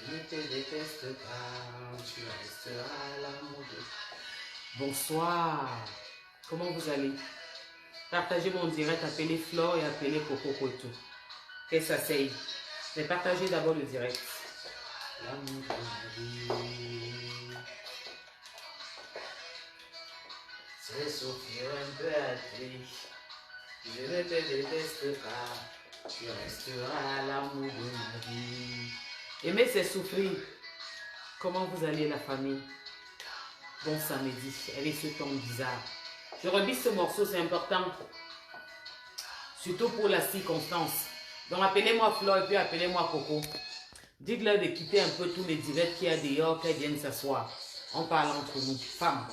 Je ne te déteste pas, tu resteras l'amour de... Bonsoir, comment vous allez? Partagez mon direct, appelez Flore et appelez Coco Koto. Et ça c'est. Mais partagez d'abord le direct. L'amour de ma vie, c'est souffrir un peu à triste. Je ne te déteste pas, tu resteras l'amour de ma vie. Aimer, c'est souffrir. Comment vous allez, la famille? Bon samedi, elle est ce ton bizarre. Je rebise ce morceau, c'est important. Surtout pour la circonstance. Donc appelez-moi Flore et puis appelez-moi Coco. Dites-leur de quitter un peu tous les directs qu'il y a dehors, qu'elles viennent s'asseoir. On parle entre nous, femmes.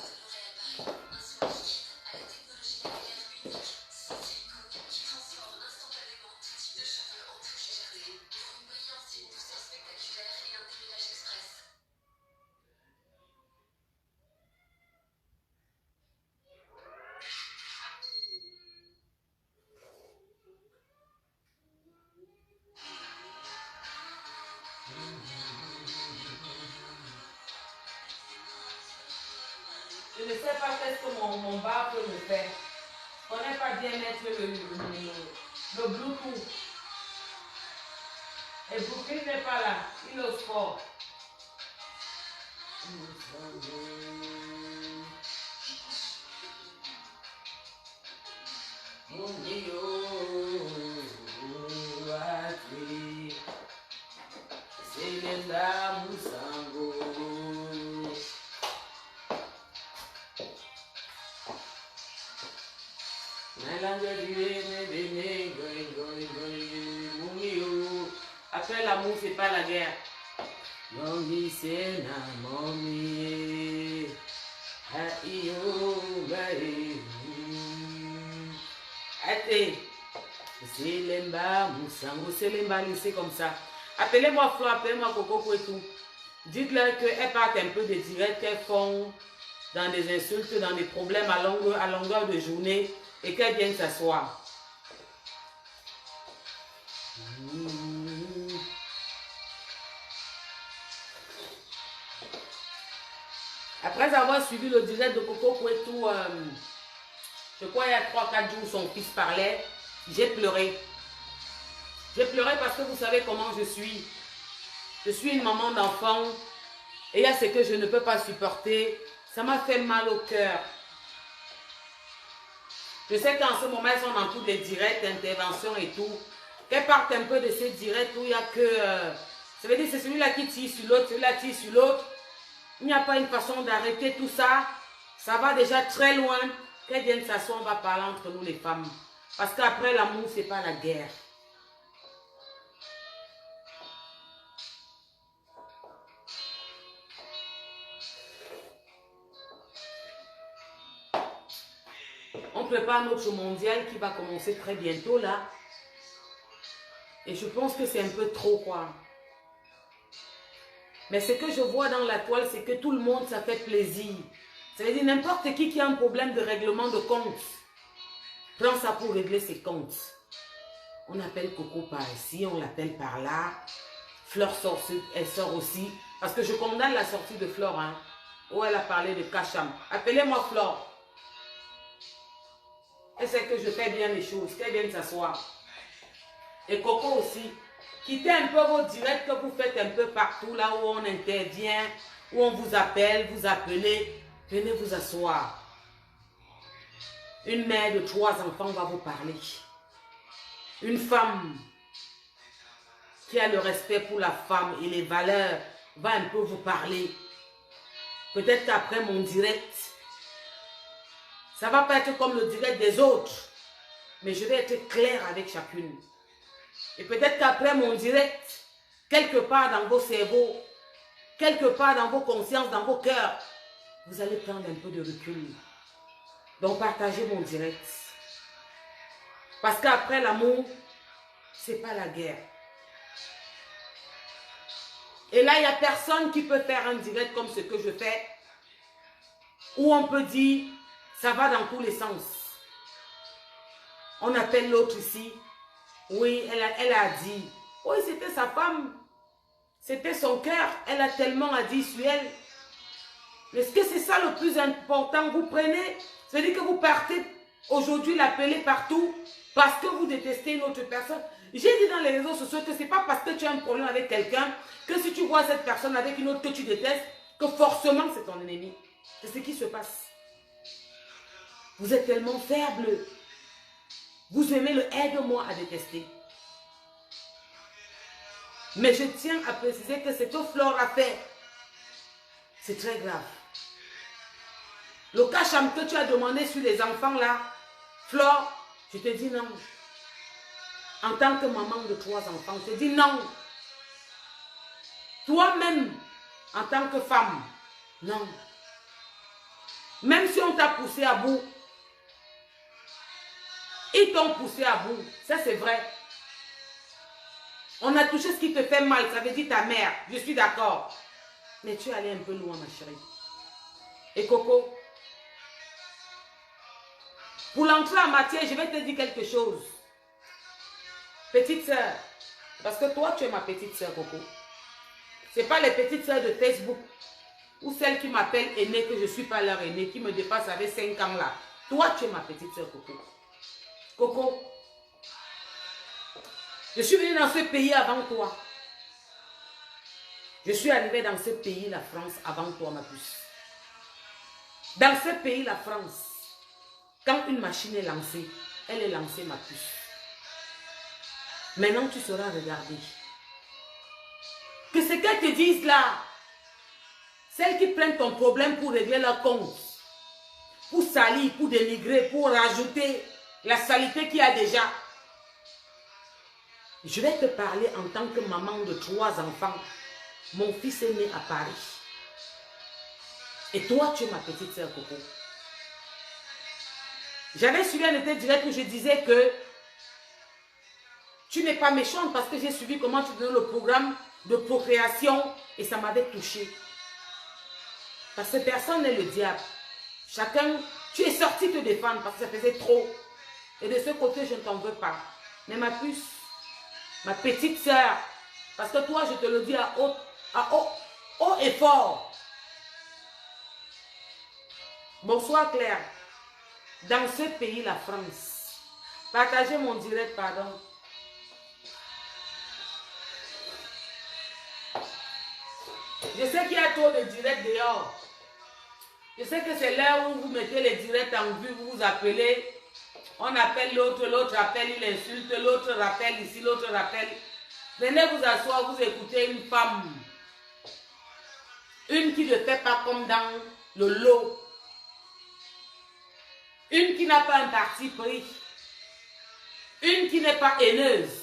Je ne sais pas qu'est-ce que mon bar peut me faire. Je ne connais pas bien mettre le Bluetooth. Et Brooklyn n'est pas là. Il est au sport. Mon Dieu, c'est l'enda Moussango. Après l'amour, c'est pas la guerre. Yongi sena momi ayo bae. Ate, c'est l'emba Moussango, c'est l'emba lycée comme ça. Appelez-moi Flore, appelez-moi Coco et tout. Dites-leur qu'elles partent un peu des directs qu'elles font dans des insultes, dans des problèmes à longueur de journée et qu'elles viennent s'asseoir. Après avoir suivi le direct de Coco Kouetou, je crois il y a 3-4 jours, son fils parlait, j'ai pleuré. J'ai pleuré parce que vous savez comment je suis. Je suis une maman d'enfant et il y a ce que je ne peux pas supporter. Ça m'a fait mal au cœur. Je sais qu'en ce moment, elles sont dans tous les directs, interventions et tout. Qu'elles partent un peu de ces directs où il n'y a que... ça veut dire que c'est celui-là qui tire sur l'autre, celui-là tire sur l'autre. Il n'y a pas une façon d'arrêter tout ça. Ça va déjà très loin. Qu'elles viennent s'asseoir, on va parler entre nous les femmes. Parce qu'après l'amour, ce n'est pas la guerre. On prépare notre mondial qui va commencer très bientôt là. Et je pense que c'est un peu trop quoi. Mais ce que je vois dans la toile, c'est que tout le monde, ça fait plaisir. Ça veut dire n'importe qui a un problème de règlement de compte. Prends ça pour régler ses comptes. On appelle Coco par ici, on l'appelle par là. Flore sort, elle sort aussi. Parce que je condamne la sortie de Flore. Hein, où elle a parlé de Kacham. Appelez-moi Flore. Elle sait que je fais bien les choses, qu'elle vienne s'asseoir. Et Coco aussi. Quittez un peu vos directs que vous faites un peu partout, là où on intervient, où on vous appelle, vous appelez. Venez vous asseoir. Une mère de 3 enfants va vous parler. Une femme qui a le respect pour la femme et les valeurs va un peu vous parler. Peut-être qu'après mon direct, ça ne va pas être comme le direct des autres, mais je vais être clair avec chacune. Et peut-être qu'après mon direct, quelque part dans vos cerveaux, quelque part dans vos consciences, dans vos cœurs, vous allez prendre un peu de recul. Donc partagez mon direct. Parce qu'après l'amour, ce n'est pas la guerre. Et là, il n'y a personne qui peut faire un direct comme ce que je fais, où on peut dire, ça va dans tous les sens. On appelle l'autre ici. Oui, elle a dit. Oui, c'était sa femme. C'était son cœur. Elle a tellement à dire sur elle. Est-ce que c'est ça le plus important? Vous prenez, c'est-à-dire que vous partez aujourd'hui l'appeler partout parce que vous détestez une autre personne. J'ai dit dans les réseaux sociaux que ce n'est pas parce que tu as un problème avec quelqu'un que si tu vois cette personne avec une autre que tu détestes, que forcément c'est ton ennemi. C'est ce qui se passe. Vous êtes tellement faible. Vous aimez le aide-moi à détester. Mais je tiens à préciser que ce que Flore a fait, c'est très grave. Le cacham que tu as demandé sur les enfants là, Flore, je te dis non. En tant que maman de 3 enfants, je te dis non. Toi-même, en tant que femme, non. Même si on t'a poussé à bout, ils t'ont poussé à bout, ça c'est vrai. On a touché ce qui te fait mal, ça veut dire ta mère, je suis d'accord. Mais tu es allé un peu loin, ma chérie. Et Coco, pour l'entrée en matière, je vais te dire quelque chose. Petite sœur, parce que toi, tu es ma petite sœur, Coco. Ce n'est pas les petites sœurs de Facebook ou celles qui m'appellent aînée, que je ne suis pas leur aînée, qui me dépassent avec 5 ans là. Toi, tu es ma petite sœur, Coco. Coco, je suis venue dans ce pays avant toi. Je suis arrivée dans ce pays, la France, avant toi, ma puce. Dans ce pays, la France, quand une machine est lancée, elle est lancée, ma puce. Maintenant, tu sauras regarder. Que ce qu'elles te disent là, celles qui prennent ton problème pour régler leur compte, pour salir, pour dénigrer, pour rajouter la saleté qu'il y a déjà. Je vais te parler en tant que maman de 3 enfants. Mon fils est né à Paris. Et toi, tu es ma petite sœur Coco. J'avais suivi un été direct où je disais que tu n'es pas méchante parce que j'ai suivi comment tu donnais le programme de procréation et ça m'avait touché. Parce que personne n'est le diable. Chacun, tu es sorti te défendre parce que ça faisait trop. Et de ce côté, je ne t'en veux pas. Mais ma puce, ma petite sœur, parce que toi, je te le dis à haut et fort. Bonsoir Claire. Dans ce pays, la France, partagez mon direct, pardon. Je sais qu'il y a trop de directs dehors. Je sais que c'est l'heure où vous mettez les directs en vue, vous vous appelez. On appelle l'autre, l'autre appelle, il insulte, l'autre rappelle ici, l'autre rappelle. Venez vous asseoir, vous écoutez une femme. Une qui ne fait pas comme dans le lot. Une qui n'a pas un parti pris. Une qui n'est pas haineuse.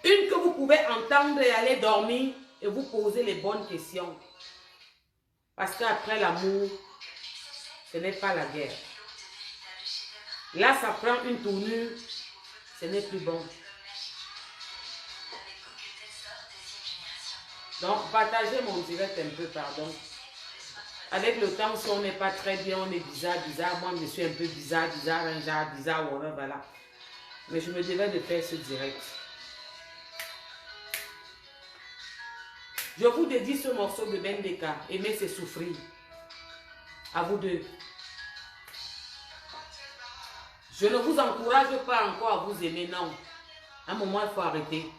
Une que vous pouvez entendre et aller dormir et vous poser les bonnes questions. Parce qu'après l'amour, ce n'est pas la guerre. Là, ça prend une tournure, ce n'est plus bon. Donc, partagez mon direct un peu, pardon. Avec le temps, si on n'est pas très bien, on est bizarre. Moi, je suis un peu bizarre, un genre bizarre, voilà. Mais je me devais de faire ce direct. Je vous dédie ce morceau de Bendeka. Aimer, c'est souffrir. À vous deux. Je ne vous encourage pas encore à vous aimer, non. À un moment, il faut arrêter.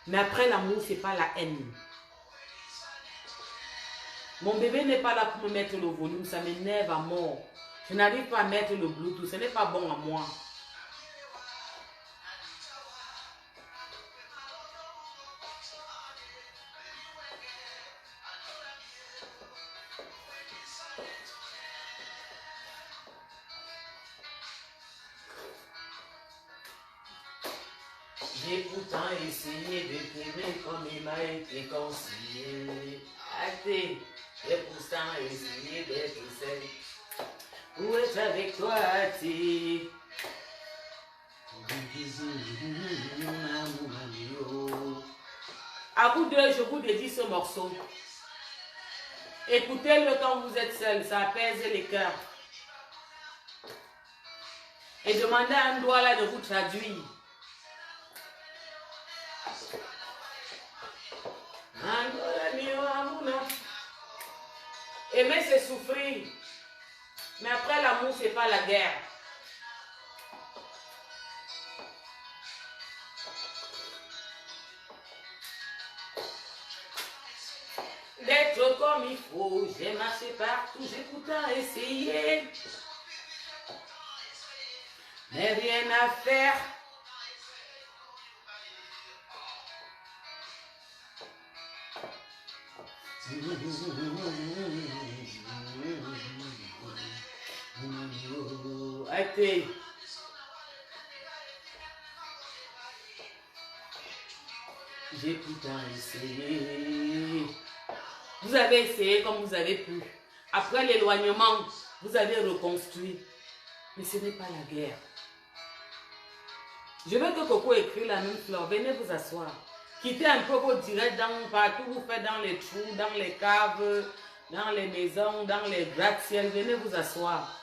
Mais après l'amour, ce n'est pas la haine. Mon bébé n'est pas là pour me mettre le volume, ça m'énerve à mort. Je n'arrive pas à mettre le Bluetooth, ce n'est pas bon à moi. J'ai pourtant essayé de t'aimer comme il m'a été conseillé. Athée, j'ai pourtant essayé d'être seul. Où est avec toi, Athée? À vous deux, je vous dédie ce morceau. Écoutez-le quand vous êtes seul, ça apaise les cœurs. Et demandez à un doigt là de vous traduire. Aimer, c'est souffrir. Mais après l'amour, c'est pas la guerre. D'être comme il faut, j'ai marché partout, j'ai pourtant essayé. Mais rien à faire. Arrêtez. J'ai pourtant essayé. Vous avez essayé comme vous avez pu. Après l'éloignement, vous avez reconstruit. Mais ce n'est pas la guerre. Je veux que Coco écrit la même fleur. Venez vous asseoir. Quittez un peu vos directs partout. Vous faites dans les trous, dans les caves, dans les maisons, dans les gratte-ciel. Venez vous asseoir.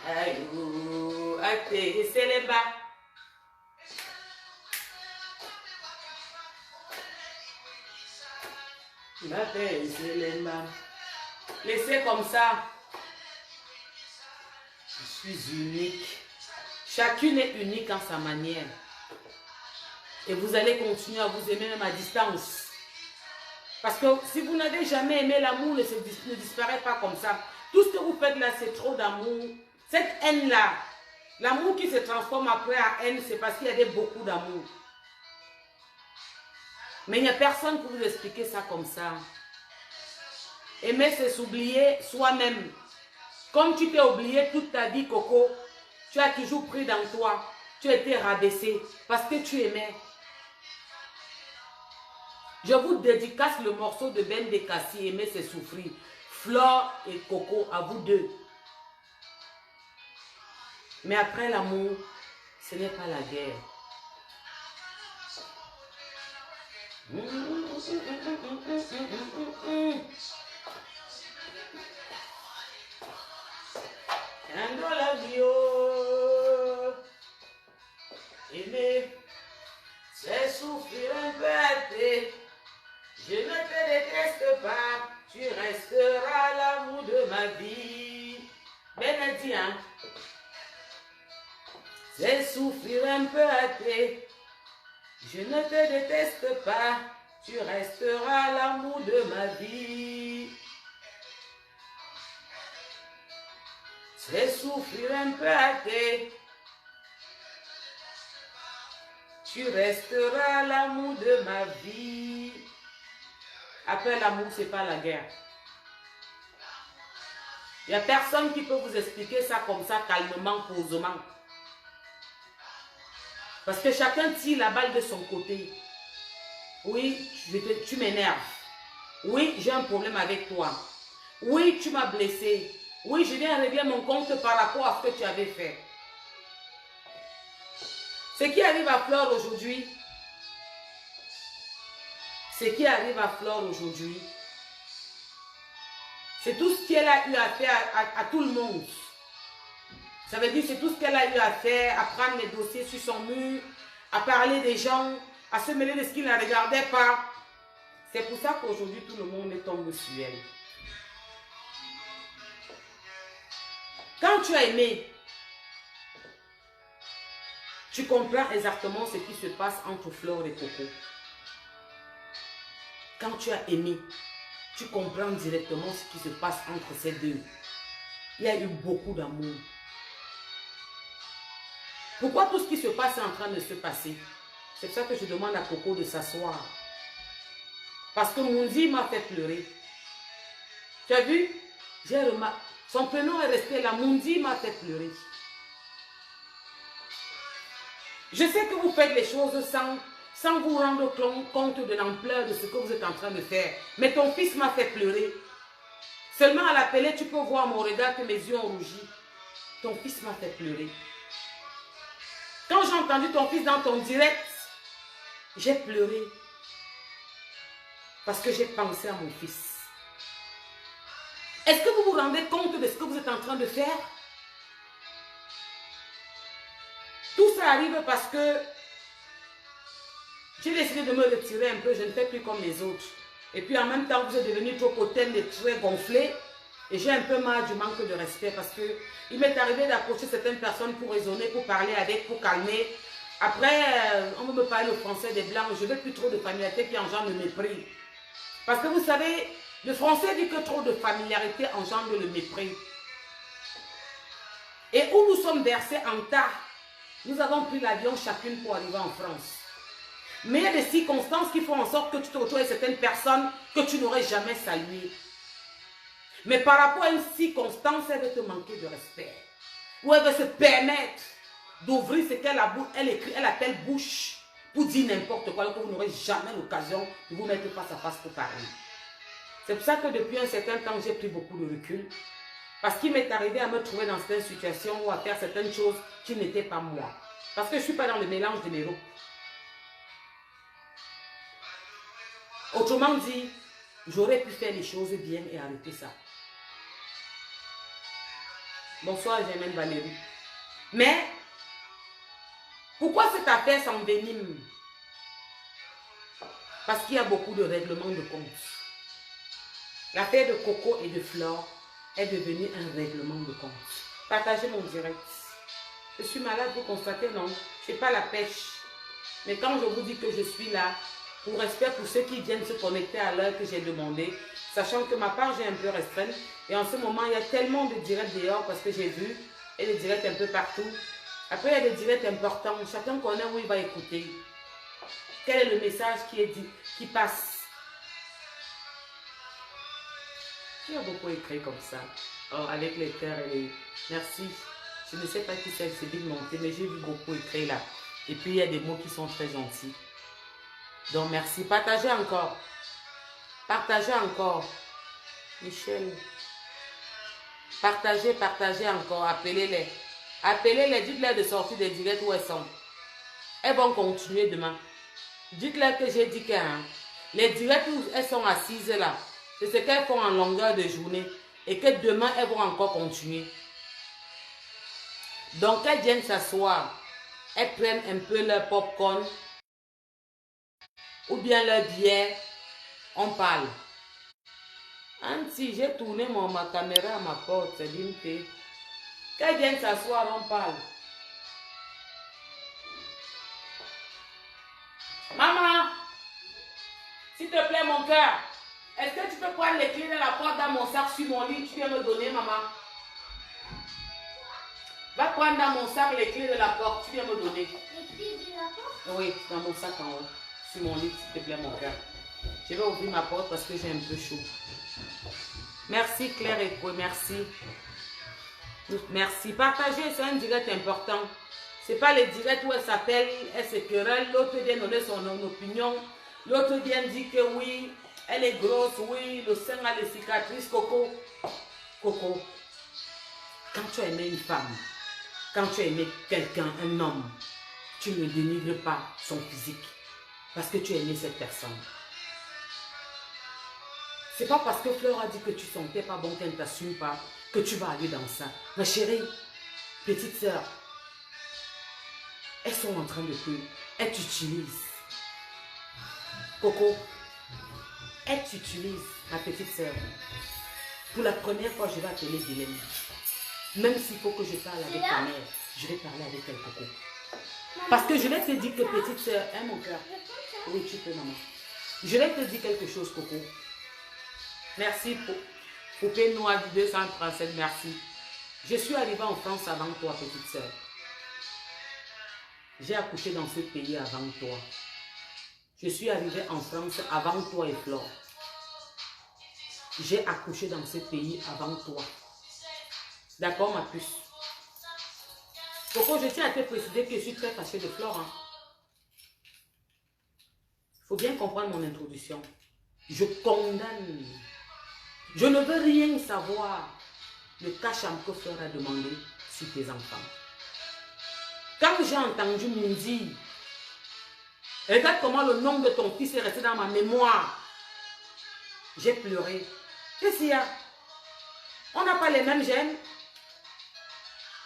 Aïe, aïe, c'est les bas. Laissez comme ça. Je suis unique. Chacune est unique en sa manière. Et vous allez continuer à vous aimer même à distance. Parce que si vous n'avez jamais aimé l'amour, ne disparaît pas comme ça. Tout ce que vous faites là, c'est trop d'amour. Cette haine-là, l'amour qui se transforme après à haine, c'est parce qu'il y avait beaucoup d'amour. Mais il n'y a personne pour vous expliquer ça comme ça. Aimer, c'est s'oublier soi-même. Comme tu t'es oublié toute ta vie, Coco, tu as toujours pris dans toi. Tu as été rabaissé parce que tu aimais. Je vous dédicace le morceau de Ben Dekassi, Aimer, c'est souffrir. Flore et Coco, à vous deux. Mais après l'amour, ce n'est pas la guerre. Quand la vie, aimer, c'est souffrir un peu à thé. Je ne te déteste pas, tu resteras l'amour de ma vie. Bénédit, hein? C'est souffrir un peu à thé. Je ne te déteste pas, tu resteras l'amour de ma vie. C'est souffrir un peu à thé. Tu resteras l'amour de ma vie. Après l'amour, ce n'est pas la guerre. Il n'y a personne qui peut vous expliquer ça comme ça, calmement, posément. Parce que chacun tire la balle de son côté. Oui, tu m'énerves. Oui, j'ai un problème avec toi. Oui, tu m'as blessé. Oui, je viens régler mon compte par rapport à ce que tu avais fait. Ce qui arrive à Flore aujourd'hui, c'est tout ce qu'elle a eu à faire à tout le monde. Ça veut dire c'est tout ce qu'elle a eu à faire, à prendre les dossiers sur son mur, à parler des gens, à se mêler de ce qui ne la regardait pas. C'est pour ça qu'aujourd'hui, tout le monde tombe sur elle. Quand tu as aimé, tu comprends exactement ce qui se passe entre Fleur et Coco. Quand tu as aimé, tu comprends directement ce qui se passe entre ces deux. Il y a eu beaucoup d'amour. Pourquoi tout ce qui se passe est en train de se passer? C'est pour ça que je demande à Coco de s'asseoir. Parce que Mundi m'a fait pleurer. Tu as vu? J'ai remarqué. Son prénom est resté là. Mundi m'a fait pleurer. Je sais que vous faites les choses sans vous rendre compte de l'ampleur de ce que vous êtes en train de faire. Mais ton fils m'a fait pleurer. Seulement à l'appeler, tu peux voir mon regard que mes yeux ont rougi. Ton fils m'a fait pleurer. Quand j'ai entendu ton fils dans ton direct, j'ai pleuré. Parce que j'ai pensé à mon fils. Est-ce que vous vous rendez compte de ce que vous êtes en train de faire? Tout ça arrive parce que j'ai décidé de me retirer un peu. Je ne fais plus comme les autres. Et puis en même temps, vous êtes devenu trop hautaine et très gonflé. Et j'ai un peu marre du manque de respect parce que il m'est arrivé d'approcher certaines personnes pour raisonner, pour parler avec, pour calmer. Après, on veut me parler le français des Blancs. Je ne veux plus trop de familiarité qui engendre le mépris. Parce que vous savez, le français dit que trop de familiarité engendre le mépris. Et où nous sommes versés en tas, nous avons pris l'avion chacune pour arriver en France. Mais il y a des circonstances qui font en sorte que tu te retrouves avec certaines personnes que tu n'aurais jamais saluées. Mais par rapport à une circonstance, elle veut te manquer de respect. Ou elle veut se permettre d'ouvrir ce qu'elle elle appelle bouche pour dire n'importe quoi, alors que vous n'aurez jamais l'occasion de vous mettre face à face pour parler. C'est pour ça que depuis un certain temps, j'ai pris beaucoup de recul. Parce qu'il m'est arrivé à me trouver dans certaines situations ou à faire certaines choses qui n'étaient pas moi. Parce que je ne suis pas dans le mélange de mes groupes. Autrement dit, j'aurais pu faire les choses bien et arrêter ça. Bonsoir, Germaine Valérie. Mais, pourquoi cette affaire s'envenime? Parce qu'il y a beaucoup de règlements de compte. L'affaire de Coco et de Flore est devenue un règlement de compte. Partagez mon direct. Je suis malade, vous constatez, non? Je n'ai pas la pêche. Mais quand je vous dis que je suis là, pour respect pour ceux qui viennent se connecter à l'heure que j'ai demandé, sachant que ma page est un peu restreinte, et en ce moment, il y a tellement de directs dehors parce que j'ai vu, et des directs un peu partout. Après, il y a des directs importants. Chacun connaît où il va écouter. Quel est le message qui est dit, qui passe? Qui a beaucoup écrit comme ça? Oh, avec les cœurs et les... Merci. Je ne sais pas qui c'est Bill Monté, mais j'ai vu beaucoup écrit là. Et puis, il y a des mots qui sont très gentils. Donc, merci. Partagez encore. Partagez encore. Michel. Partagez, partagez encore. Appelez-les. Appelez-les. Dites-leur de sortir des directs où elles sont. Elles vont continuer demain. Dites-leur que j'ai dit que les directs où elles sont assises là, c'est ce qu'elles font en longueur de journée. Et que demain, elles vont encore continuer. Donc, elles viennent s'asseoir. Elles prennent un peu leur popcorn. Ou bien leur bière. On parle. Anti, j'ai tourné ma caméra à ma porte. C'est limité. Qu'elles viennent s'asseoir, on parle. Maman, s'il te plaît, mon cœur, est-ce que tu peux prendre les clés de la porte dans mon sac sur mon lit? Tu viens me donner, maman. Va prendre dans mon sac les clés de la porte. Tu viens me donner. Les clés de la porte? Oui, dans mon sac en haut. Sur mon lit, s'il te plaît, mon cœur. Je vais ouvrir ma porte parce que j'ai un peu chaud. Merci, Claire et Coué, merci. Merci. Partagez, c'est un direct important. Ce n'est pas les directs où elle s'appelle, elle se querelle, l'autre vient donner son opinion. L'autre vient dire que oui, elle est grosse, oui, le sein a des cicatrices, Coco. Coco, quand tu as aimé une femme, quand tu as aimé quelqu'un, un homme, tu ne dénigres pas son physique parce que tu as aimé cette personne. C'est pas parce que Fleur a dit que tu sentais pas bon qu'elle ne t'assume pas que tu vas aller dans ça. Ma chérie, petite sœur, elles sont en train de te... Elles t'utilisent. Coco, Elle t'utilise, ma petite sœur. Pour la première fois, je vais appeler Guylaine. Même s'il faut que je parle avec ta mère, je vais parler avec elle, Coco. Parce que je vais te dire que petite sœur, hein mon cœur? Oui, tu peux, maman. Je vais te dire quelque chose, Coco. Merci pour poupée noire du 237, merci. Je suis arrivée en France avant toi, petite sœur. J'ai accouché dans ce pays avant toi. Je suis arrivée en France avant toi et Flore. J'ai accouché dans ce pays avant toi. D'accord, ma puce? Coco, je tiens à te préciser que je suis très fâchée de Flore. Hein. Il faut bien comprendre mon introduction. Je condamne. Je ne veux rien savoir. Le cacham que Flore a demandé sur tes enfants. Quand j'ai entendu Mundi, regarde comment le nom de ton fils est resté dans ma mémoire. J'ai pleuré. Qu'est-ce qu'il y a? On n'a pas les mêmes gènes.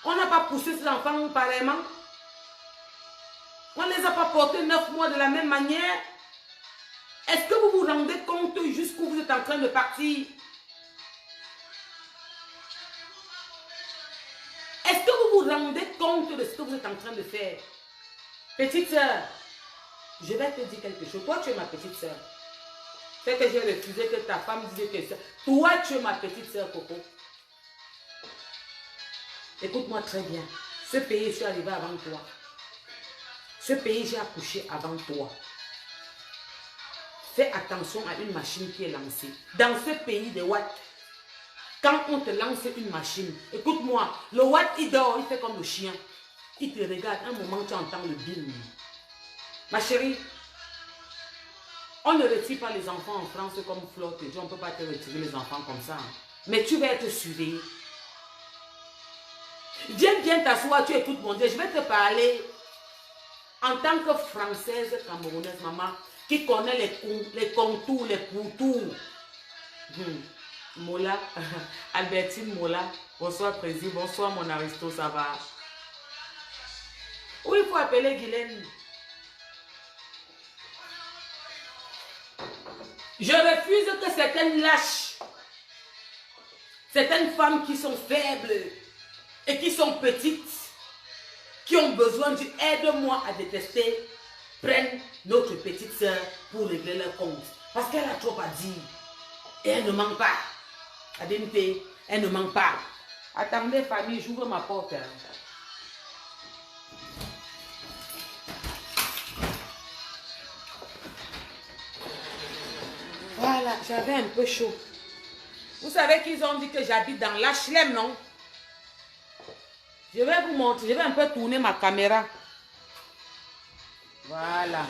On n'a pas poussé ces enfants pareillement. On ne les a pas portés 9 mois de la même manière. Est-ce que vous vous rendez compte jusqu'où vous êtes en train de partir? Est-ce que vous vous rendez compte de ce que vous êtes en train de faire? Petite sœur, je vais te dire quelque chose. Toi, tu es ma petite sœur. C'est que j'ai refusé que ta femme dise que ça. Toi, tu es ma petite sœur, Coco. Écoute-moi très bien. Ce pays, je suis arrivée avant toi. Ce pays, j'ai accouché avant toi. Fais attention à une machine qui est lancée. Dans ce pays de Watt, quand on te lance une machine, écoute-moi, le Watt, il dort, il fait comme le chien. Il te regarde, un moment, tu entends le bim. Ma chérie, on ne retire pas les enfants en France comme Flore te dit, on ne peut pas te retirer les enfants comme ça. Mais tu vas être surveillé. Viens bien t'asseoir, tu écoutes mon Dieu, je vais te parler en tant que Française camerounaise, maman, qui connaît les contours, les pourtours. Mola, Albertine Mola, bonsoir Président, bonsoir mon aristo, ça va? Où il faut appeler Guylaine? Je refuse que certaines lâches, certaines femmes qui sont faibles et qui sont petites, qui ont besoin du aide-moi à détester, prennent notre petite soeur pour régler leur compte. Parce qu'elle a trop à dire. Et elle ne manque pas. Ademite, elle ne manque pas. Attendez, famille, j'ouvre ma porte. Voilà, j'avais un peu chaud. Vous savez qu'ils ont dit que j'habite dans l'HLM, non? Je vais vous montrer, je vais un peu tourner ma caméra. Voilà.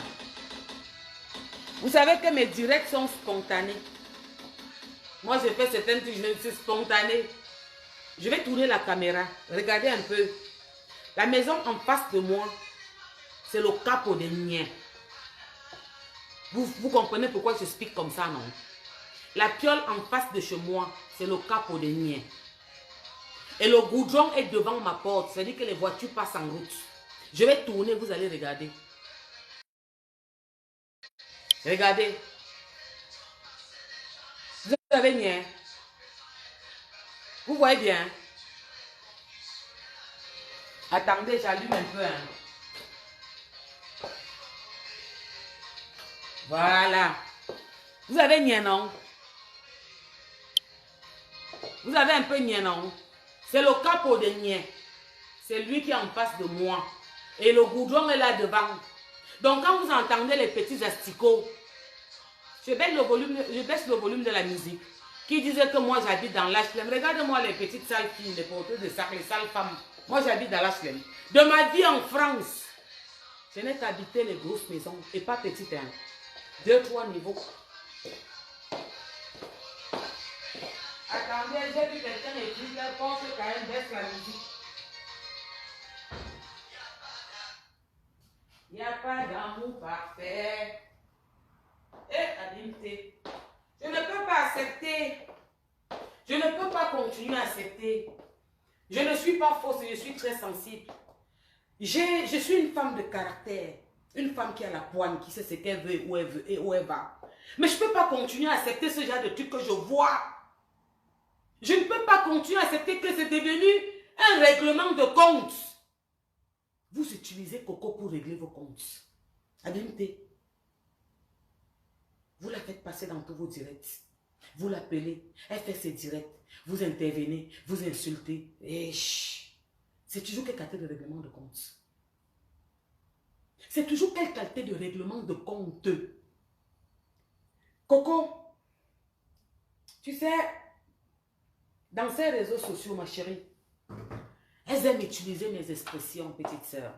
Vous savez que mes directs sont spontanés. Moi, je fais certaines trucs, c'est spontané. Je vais tourner la caméra. Regardez un peu. La maison en face de moi, c'est le Capo de Niens. Vous comprenez pourquoi je explique comme ça, non? La piole en face de chez moi, c'est le Capo de Niens. Et le goudron est devant ma porte. C'est-à-dire que les voitures passent en route. Je vais tourner, vous allez regarder. Regardez. Vous avez bien. Vous voyez bien. Attendez, j'allume un peu. Hein. Voilà. Vous avez bien, non? Vous avez un peu Nien, non? C'est le Capo de Nien. C'est lui qui est en face de moi. Et le goudron est là devant. Donc quand vous entendez les petits asticots, je baisse le volume de la musique. Qui disait que moi j'habite dans l'HLM. Regardez-moi les petites sales filles, les porteuses de sacs, les sales femmes. Moi j'habite dans l'HLM. De ma vie en France, je n'ai qu'habité les grosses maisons et pas petites. Hein. 2-3 niveaux. Attendez, j'ai vu quelqu'un écrire, je pense que quand même baisse la musique. Il n'y a pas d'amour parfait. Adimité. Je ne peux pas accepter. Je ne peux pas continuer à accepter. Je ne suis pas fausse, je suis très sensible. Je suis une femme de caractère. Une femme qui a la poigne, qui sait ce qu'elle veut, où elle veut et où elle va. Mais je ne peux pas continuer à accepter ce genre de trucs que je vois. Je ne peux pas continuer à accepter que c'est devenu un règlement de compte. Vous utilisez Coco pour régler vos comptes. Abimté. Vous la faites passer dans tous vos directs. Vous l'appelez, elle fait ses directs. Vous intervenez, vous insultez. C'est toujours quelle qualité de règlement de compte? C'est toujours quelle qualité de règlement de compte? Coco, tu sais, dans ces réseaux sociaux, ma chérie, elles aiment utiliser mes expressions, petite sœur.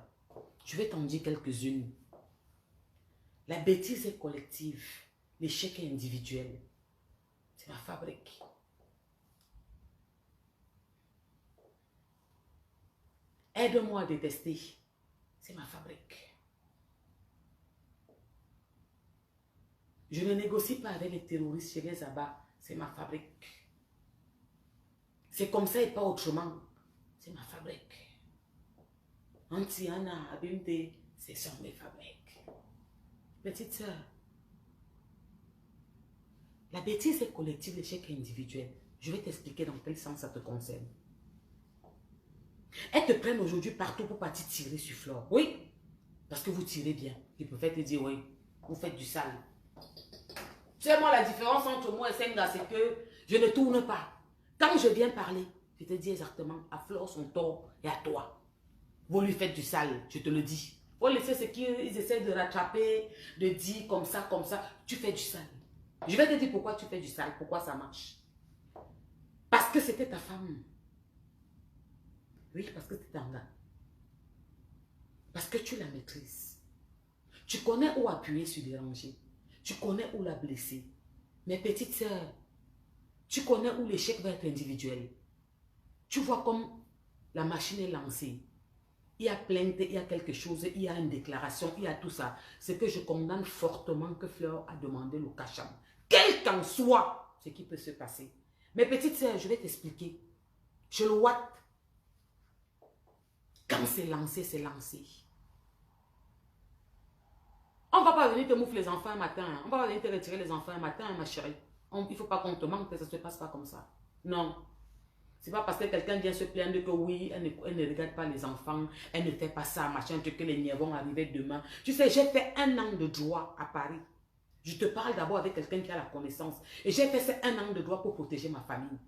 Je vais t'en dire quelques-unes. La bêtise est collective. L'échec est individuel. C'est ma fabrique. Aide-moi à détester. C'est ma fabrique. Je ne négocie pas avec les terroristes chez les abats. C'est ma fabrique. C'est comme ça et pas autrement. C'est ma fabrique. Antiana, Abimte, ce sont mes fabriques. Petite sœur, la bêtise est collective, l'échec est individuel. Je vais t'expliquer dans quel sens ça te concerne. Elles te prennent aujourd'hui partout pour partir tirer sur Flore. Oui, parce que vous tirez bien. Ils peuvent te dire, oui, vous faites du sale. Tu sais, moi, la différence entre moi et Senga, c'est que je ne tourne pas. Quand je viens parler, je te dis exactement à Flore son tort et à toi. Vous lui faites du sale, je te le dis. Vous laissez ce qu'ils essaient de rattraper, de dire comme ça, tu fais du sale. Je vais te dire pourquoi tu fais du sale, pourquoi ça marche. Parce que c'était ta femme. Oui, parce que c'était un gars. Parce que tu la maîtrises. Tu connais où appuyer sur déranger. Tu connais où la blesser. Mais petite sœur, tu connais où l'échec va être individuel. Tu vois comme la machine est lancée. Il y a plainte, il y a quelque chose, il y a une déclaration, il y a tout ça. C'est que je condamne fortement que Fleur a demandé le cacham. Quel qu'en soit ce qui peut se passer. Mais petite sœur, je vais t'expliquer. Je le vois. Quand c'est lancé, c'est lancé. On ne va pas venir te moufler les enfants un matin. On ne va pas venir te retirer les enfants un matin, ma chérie. Il ne faut pas qu'on te manque, ça ne se passe pas comme ça. Non. Ce n'est pas parce que quelqu'un vient se plaindre que oui, elle ne regarde pas les enfants, elle ne fait pas ça, machin, que les niais vont arriver demain. Tu sais, j'ai fait 1 an de droit à Paris. Je te parle d'abord avec quelqu'un qui a la connaissance. Et j'ai fait ces 1 an de droit pour protéger ma famille.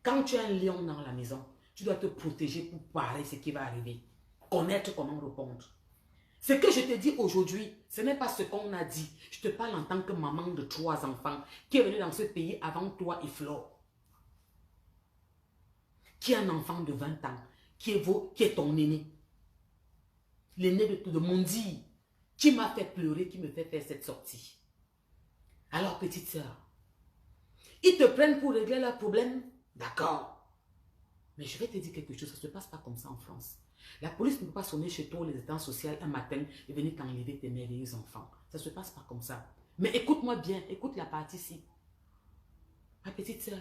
Quand tu as un lion dans la maison, tu dois te protéger pour parer ce qui va arriver. Connaître comment répondre. Ce que je te dis aujourd'hui, ce n'est pas ce qu'on a dit. Je te parle en tant que maman de 3 enfants qui est venue dans ce pays avant toi et Flore. Qui est un enfant de 20 ans, qui est ton aîné. L'aîné de mon dit, qui m'a fait pleurer, qui me fait faire cette sortie. Alors, petite sœur, ils te prennent pour régler leurs problèmes? D'accord. Mais je vais te dire quelque chose, ça ne se passe pas comme ça en France. La police ne peut pas sonner chez toi les états sociaux un matin et venir t'enlever tes merveilleux enfants. Ça ne se passe pas comme ça. Mais écoute-moi bien, écoute la partie-ci. Ma petite sœur,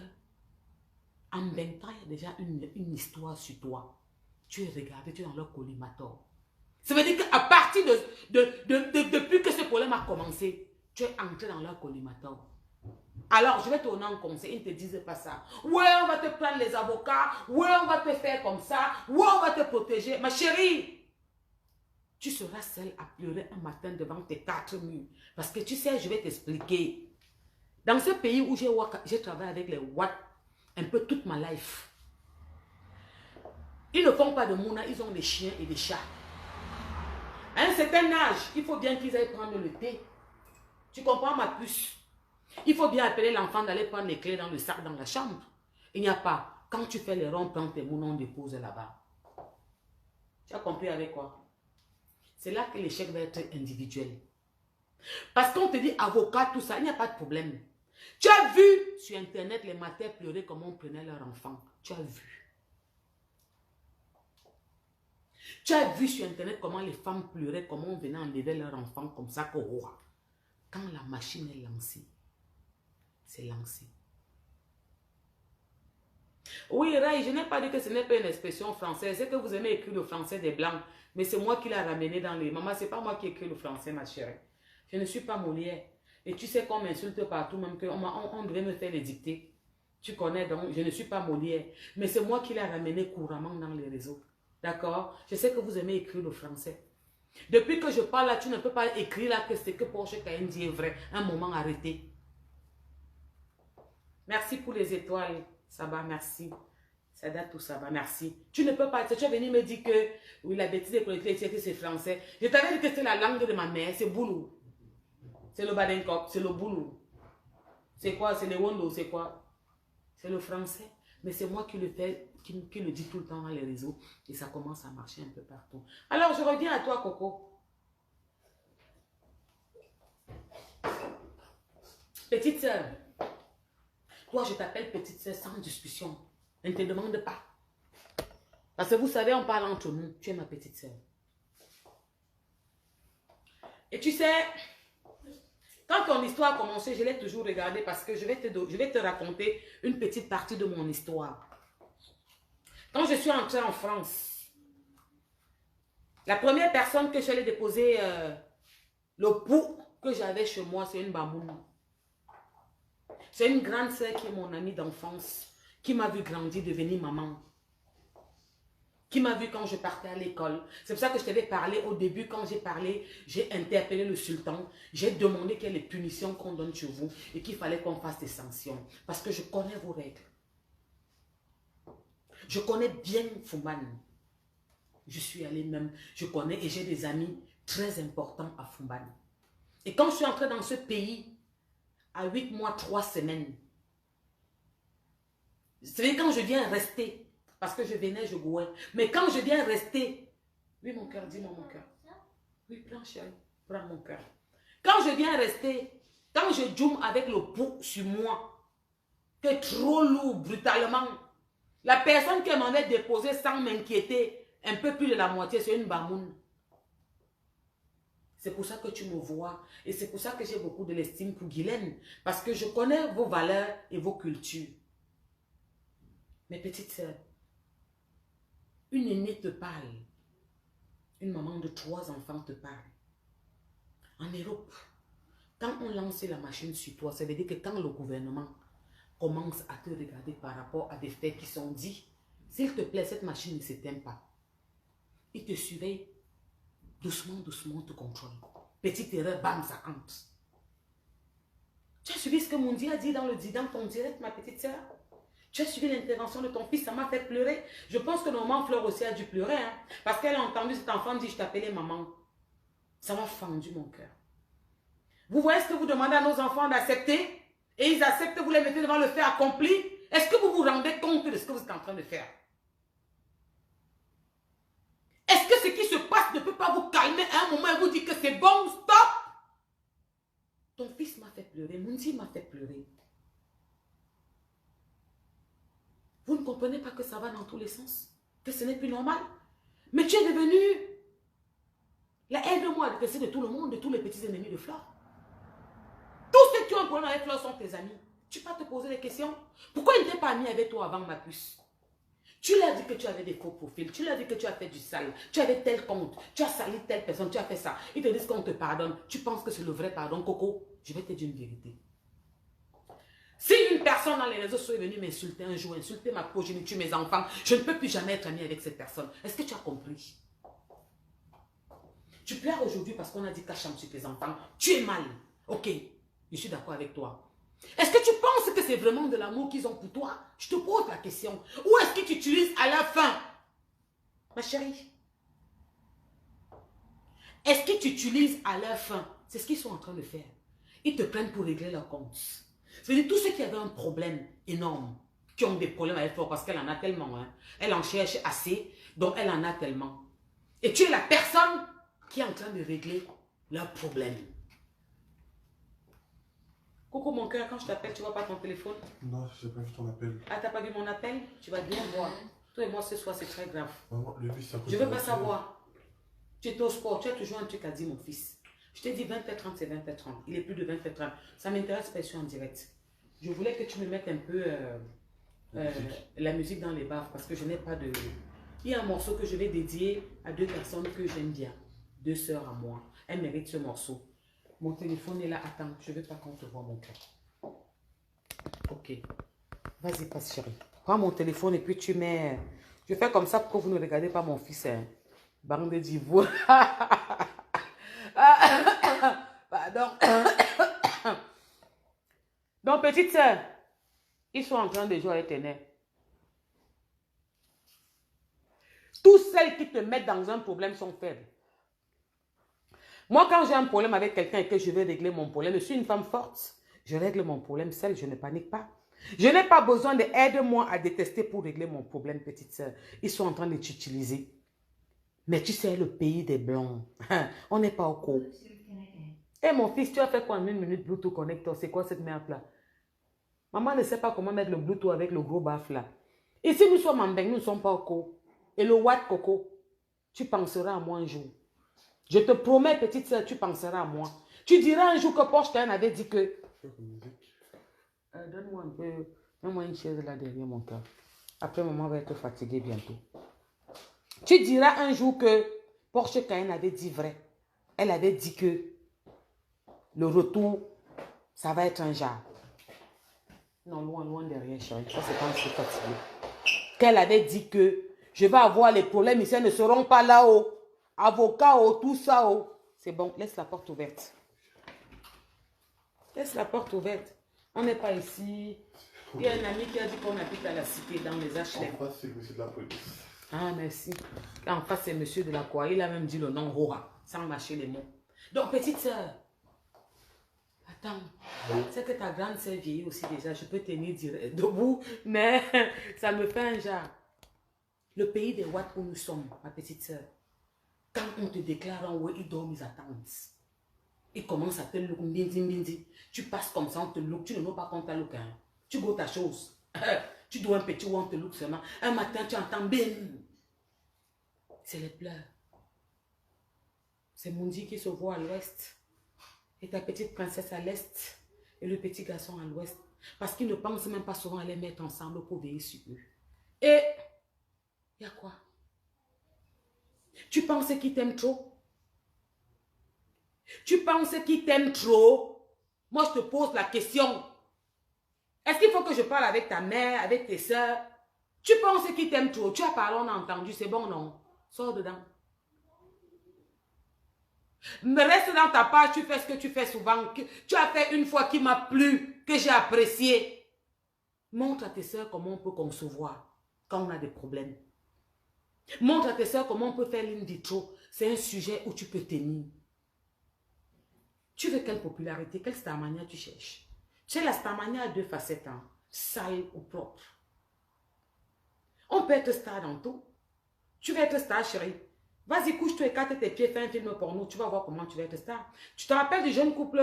en 20 ans, il y a déjà une histoire sur toi. Tu es regardé, tu es dans leur collimateur. Ça veut dire qu'à partir depuis que ce problème a commencé, tu es entré dans leur collimateur. Alors, je vais te donner un conseil, ils ne te disent pas ça. Ouais, on va te prendre les avocats. Ouais, on va te faire comme ça. Ouais, on va te protéger. Ma chérie, tu seras seule à pleurer un matin devant tes 4 murs. Parce que tu sais, je vais t'expliquer. Dans ce pays où j'ai travaillé avec les Wat un peu toute ma life, ils ne font pas de mouna, ils ont des chiens et des chats. À un certain âge, il faut bien qu'ils aillent prendre le thé. Tu comprends ma puce? Il faut bien appeler l'enfant d'aller prendre les clés dans le sac dans la chambre. Il n'y a pas. Quand tu fais les ronds, prends tes mouna, on dépose là-bas. Tu as compris avec quoi? C'est là que l'échec va être individuel. Parce qu'on te dit avocat, tout ça, il n'y a pas de problème. Tu as vu sur Internet les matins pleurer comment on prenait leur enfant. Tu as vu. Tu as vu sur Internet comment les femmes pleuraient, comment on venait enlever leur enfant comme ça. Quand la machine est lancée, c'est lancé. Oui, Ray, je n'ai pas dit que ce n'est pas une expression française. C'est que vous aimez écrire le français des Blancs. Mais c'est moi qui l'ai ramené dans les... Maman, ce n'est pas moi qui écris le français, ma chérie. Je ne suis pas Molière. Et tu sais qu'on m'insulte partout, même qu'on devait me faire les dictées. Tu connais donc, je ne suis pas Molière. Mais c'est moi qui l'ai ramené couramment dans les réseaux. D'accord? Je sais que vous aimez écrire le français. Depuis que je parle là, tu ne peux pas écrire là que c'est que Porsche Cayenne dit est vrai. Un moment arrêté. Merci pour les étoiles. Ça va, merci. Ça date tout ça va, merci. Tu ne peux pas, tu es venu me dire que oui, la bêtise des collectivités, c'est français. Je t'avais dit que c'est la langue de ma mère, c'est boulou. C'est le badencoq, c'est le boulou. C'est quoi? C'est le wondo, c'est quoi? C'est le français. Mais c'est moi qui le fais, qui le dis tout le temps dans les réseaux. Et ça commence à marcher un peu partout. Alors, je reviens à toi, Coco. Petite sœur. Toi, je t'appelle petite sœur sans discussion. Je ne te demande pas. Parce que vous savez, on parle entre nous. Tu es ma petite sœur. Et tu sais, quand ton histoire a commencé, je l'ai toujours regardée parce que je vais te raconter une petite partie de mon histoire. Quand je suis entrée en France, la première personne que j'allais déposer le pouls que j'avais chez moi, c'est une bamoune. C'est une grande sœur qui est mon amie d'enfance, qui m'a vu grandir, devenir maman. Qui m'a vu quand je partais à l'école. C'est pour ça que je t'avais parlé au début, quand j'ai parlé, j'ai interpellé le sultan. J'ai demandé quelles les punitions qu'on donne chez vous et qu'il fallait qu'on fasse des sanctions. Parce que je connais vos règles. Je connais bien Fumbane. Je suis allée même, je connais et j'ai des amis très importants à Fumbane. Et quand je suis entrée dans ce pays, à 8 mois, 3 semaines, c'est quand je viens rester. Parce que je venais, je gouais. Mais quand je viens rester, oui mon cœur, dis-moi mon cœur. Oui, prends chérie, prends mon cœur. Quand je viens rester, quand je joue avec le pouls sur moi, c'est trop lourd, brutalement. La personne qui m'en avait déposé sans m'inquiéter, un peu plus de la moitié, c'est une bamoune. C'est pour ça que tu me vois. Et c'est pour ça que j'ai beaucoup de l'estime pour Guylaine. Parce que je connais vos valeurs et vos cultures. Mes petites sœurs, une aînée te parle. Une maman de 3 enfants te parle. En Europe, quand on lance la machine sur toi, ça veut dire que quand le gouvernement commence à te regarder par rapport à des faits qui sont dits, s'il te plaît, cette machine ne s'éteint pas. Il te surveille, doucement, doucement, te contrôle. Petite erreur, bam, ça entre. Tu as suivi ce que Mundi a dit dans ton direct, ma petite sœur? Tu as suivi l'intervention de ton fils, ça m'a fait pleurer. Je pense que normalement, Fleur aussi a dû pleurer, hein, parce qu'elle a entendu cet enfant dire, je t'appelais maman. Ça m'a fendu mon cœur. Vous voyez ce que vous demandez à nos enfants d'accepter? Et ils acceptent, vous les mettez devant le fait accompli. Est-ce que vous vous rendez compte de ce que vous êtes en train de faire? Est-ce que ce qui se passe ne peut pas vous calmer à un moment et vous dire que c'est bon, stop? Ton fils m'a fait pleurer, Mundi m'a fait pleurer. Vous ne comprenez pas que ça va dans tous les sens? Que ce n'est plus normal? Mais tu es devenu la aide-moi à détester de tout le monde, de tous les petits ennemis de Fleur. Tous ceux qui ont un problème avec Fleur sont tes amis. Tu peux te poser des questions. Pourquoi ils n'étaient pas amis avec toi avant ma puce? Tu leur as dit que tu avais des faux profils. Tu leur as dit que tu as fait du sale. Tu avais tel compte. Tu as sali telle personne. Tu as fait ça. Ils te disent qu'on te pardonne. Tu penses que c'est le vrai pardon, Coco? Je vais te dire une vérité. Si une personne dans les réseaux sociaux est venue m'insulter un jour, insulter ma progéniture, mes enfants, je ne peux plus jamais être ami avec cette personne. Est-ce que tu as compris? Tu pleures aujourd'hui parce qu'on a dit cacham sur tes enfants. Tu es mal. Ok, je suis d'accord avec toi. Est-ce que tu penses que c'est vraiment de l'amour qu'ils ont pour toi? Je te pose la question. Ou est-ce que tu utilises à la fin? Ma chérie. Est-ce que tu utilises à la fin? C'est ce qu'ils sont en train de faire. Ils te prennent pour régler leur compte. C'est-à-dire tous ceux qui avaient un problème énorme, qui ont des problèmes avec toi parce qu'elle en a tellement. Hein. Elle en cherche assez, donc elle en a tellement. Et tu es la personne qui est en train de régler leurs problèmes. Coucou mon cœur, quand je t'appelle, tu ne vois pas ton téléphone? Non, je n'ai pas vu ton appel. Ah, tu n'as pas vu mon appel? Tu vas bien voir. Toi et moi ce soir, c'est très grave. Maman, le bus, Je ne veux pas savoir. Tu es au sport, tu as toujours un truc à dire, mon fils. Je t'ai dit 20h30, c'est 20h30. Il est plus de 20h30. Ça m'intéresse pas, je suis en direct. Je voulais que tu me mettes un peu la musique dans les bars parce que je n'ai pas de... Il y a un morceau que je vais dédier à 2 personnes que j'aime bien. 2 sœurs à moi. Elles méritent ce morceau. Mon téléphone est là. Attends, je ne veux pas qu'on te voit mon cœur. Ok. Vas-y, passe chérie. Prends mon téléphone et puis tu mets... Je fais comme ça pour que vous ne regardez pas mon fils. Hein. Bande d'Ivoire. Pardon. Donc, petite soeur, ils sont en train de jouer à l'éternel. Tous celles qui te mettent dans un problème sont faibles. Moi, quand j'ai un problème avec quelqu'un et que je vais régler mon problème, je suis une femme forte. Je règle mon problème seule, je ne panique pas. Je n'ai pas besoin de aide-moi à détester pour régler mon problème, petite soeur. Ils sont en train de t'utiliser. Mais tu sais, le pays des blancs, on n'est pas au courant. Et mon fils, tu as fait quoi en 1 minute Bluetooth connector? C'est quoi cette merde-là? Maman ne sait pas comment mettre le Bluetooth avec le gros baf là. Ici, nous sommes en Beng, nous ne sommes pas au courant. Et le Watt Coco, tu penseras à moi un jour. Je te promets, petite soeur, tu penseras à moi. Tu diras un jour que Porsche Cayenne avait dit que... Donne-moi un peu... Donne-moi une chaise là derrière mon cœur. Après, maman va être fatiguée bientôt. Tu diras un jour que Porsche Cayenne avait dit vrai. Elle avait dit que le retour, ça va être un genre. Non, loin derrière, chérie. Ça, c'est quand je suis fatiguée. Qu'elle avait dit que je vais avoir les problèmes ici, elles ne seront pas là-haut. Avocat, tout ça. C'est bon, laisse la porte ouverte. Laisse la porte ouverte. On n'est pas ici. Il y a un ami qui a dit qu'on habite à la cité, dans les HLM. En face, c'est monsieur de la police. Ah, merci. En face, c'est monsieur de la Croix. Il a même dit le nom Roha, sans mâcher les mots. Donc, petite soeur, attends. C'est que ta grande soeur vieillit aussi déjà. Je peux tenir debout, mais ça me fait un genre. Le pays des Watts où nous sommes, ma petite soeur. Quand on te déclare en haut, ils dorment, ils attendent. Ils commencent à te look, bindi. Tu passes comme ça, on te look. Tu ne veux pas qu'on te look. Hein. Tu go ta chose. Tu dois un petit ou on te look seulement. Un matin, tu entends bim. C'est les pleurs. C'est Mundi qui se voit à l'ouest. Et ta petite princesse à l'est. Et le petit garçon à l'ouest. Parce qu'ils ne pensent même pas souvent à les mettre ensemble pour veiller sur eux. Et il y a quoi? Tu penses qu'ils t'aiment trop? Tu penses qu'ils t'aiment trop? Moi, je te pose la question. Est-ce qu'il faut que je parle avec ta mère, avec tes soeurs? Tu penses qu'ils t'aiment trop? Tu as parlé, on a entendu, c'est bon, non? Sors dedans. Mais reste dans ta page, tu fais ce que tu fais souvent. Tu as fait une fois qui m'a plu, que j'ai apprécié. Montre à tes soeurs comment on peut concevoir quand on a des problèmes. Montre à tes soeurs comment on peut faire l'in vitro. C'est un sujet où tu peux tenir. Tu veux quelle popularité, quelle starmania tu cherches? Tu sais, la starmania a 2 facettes, hein? Sale ou propre. On peut être star dans tout. Tu veux être star, chérie. Vas-y, couche-toi, écarte tes pieds, fais un film porno. Tu vas voir comment tu vas être star. Tu te rappelles du jeune couple,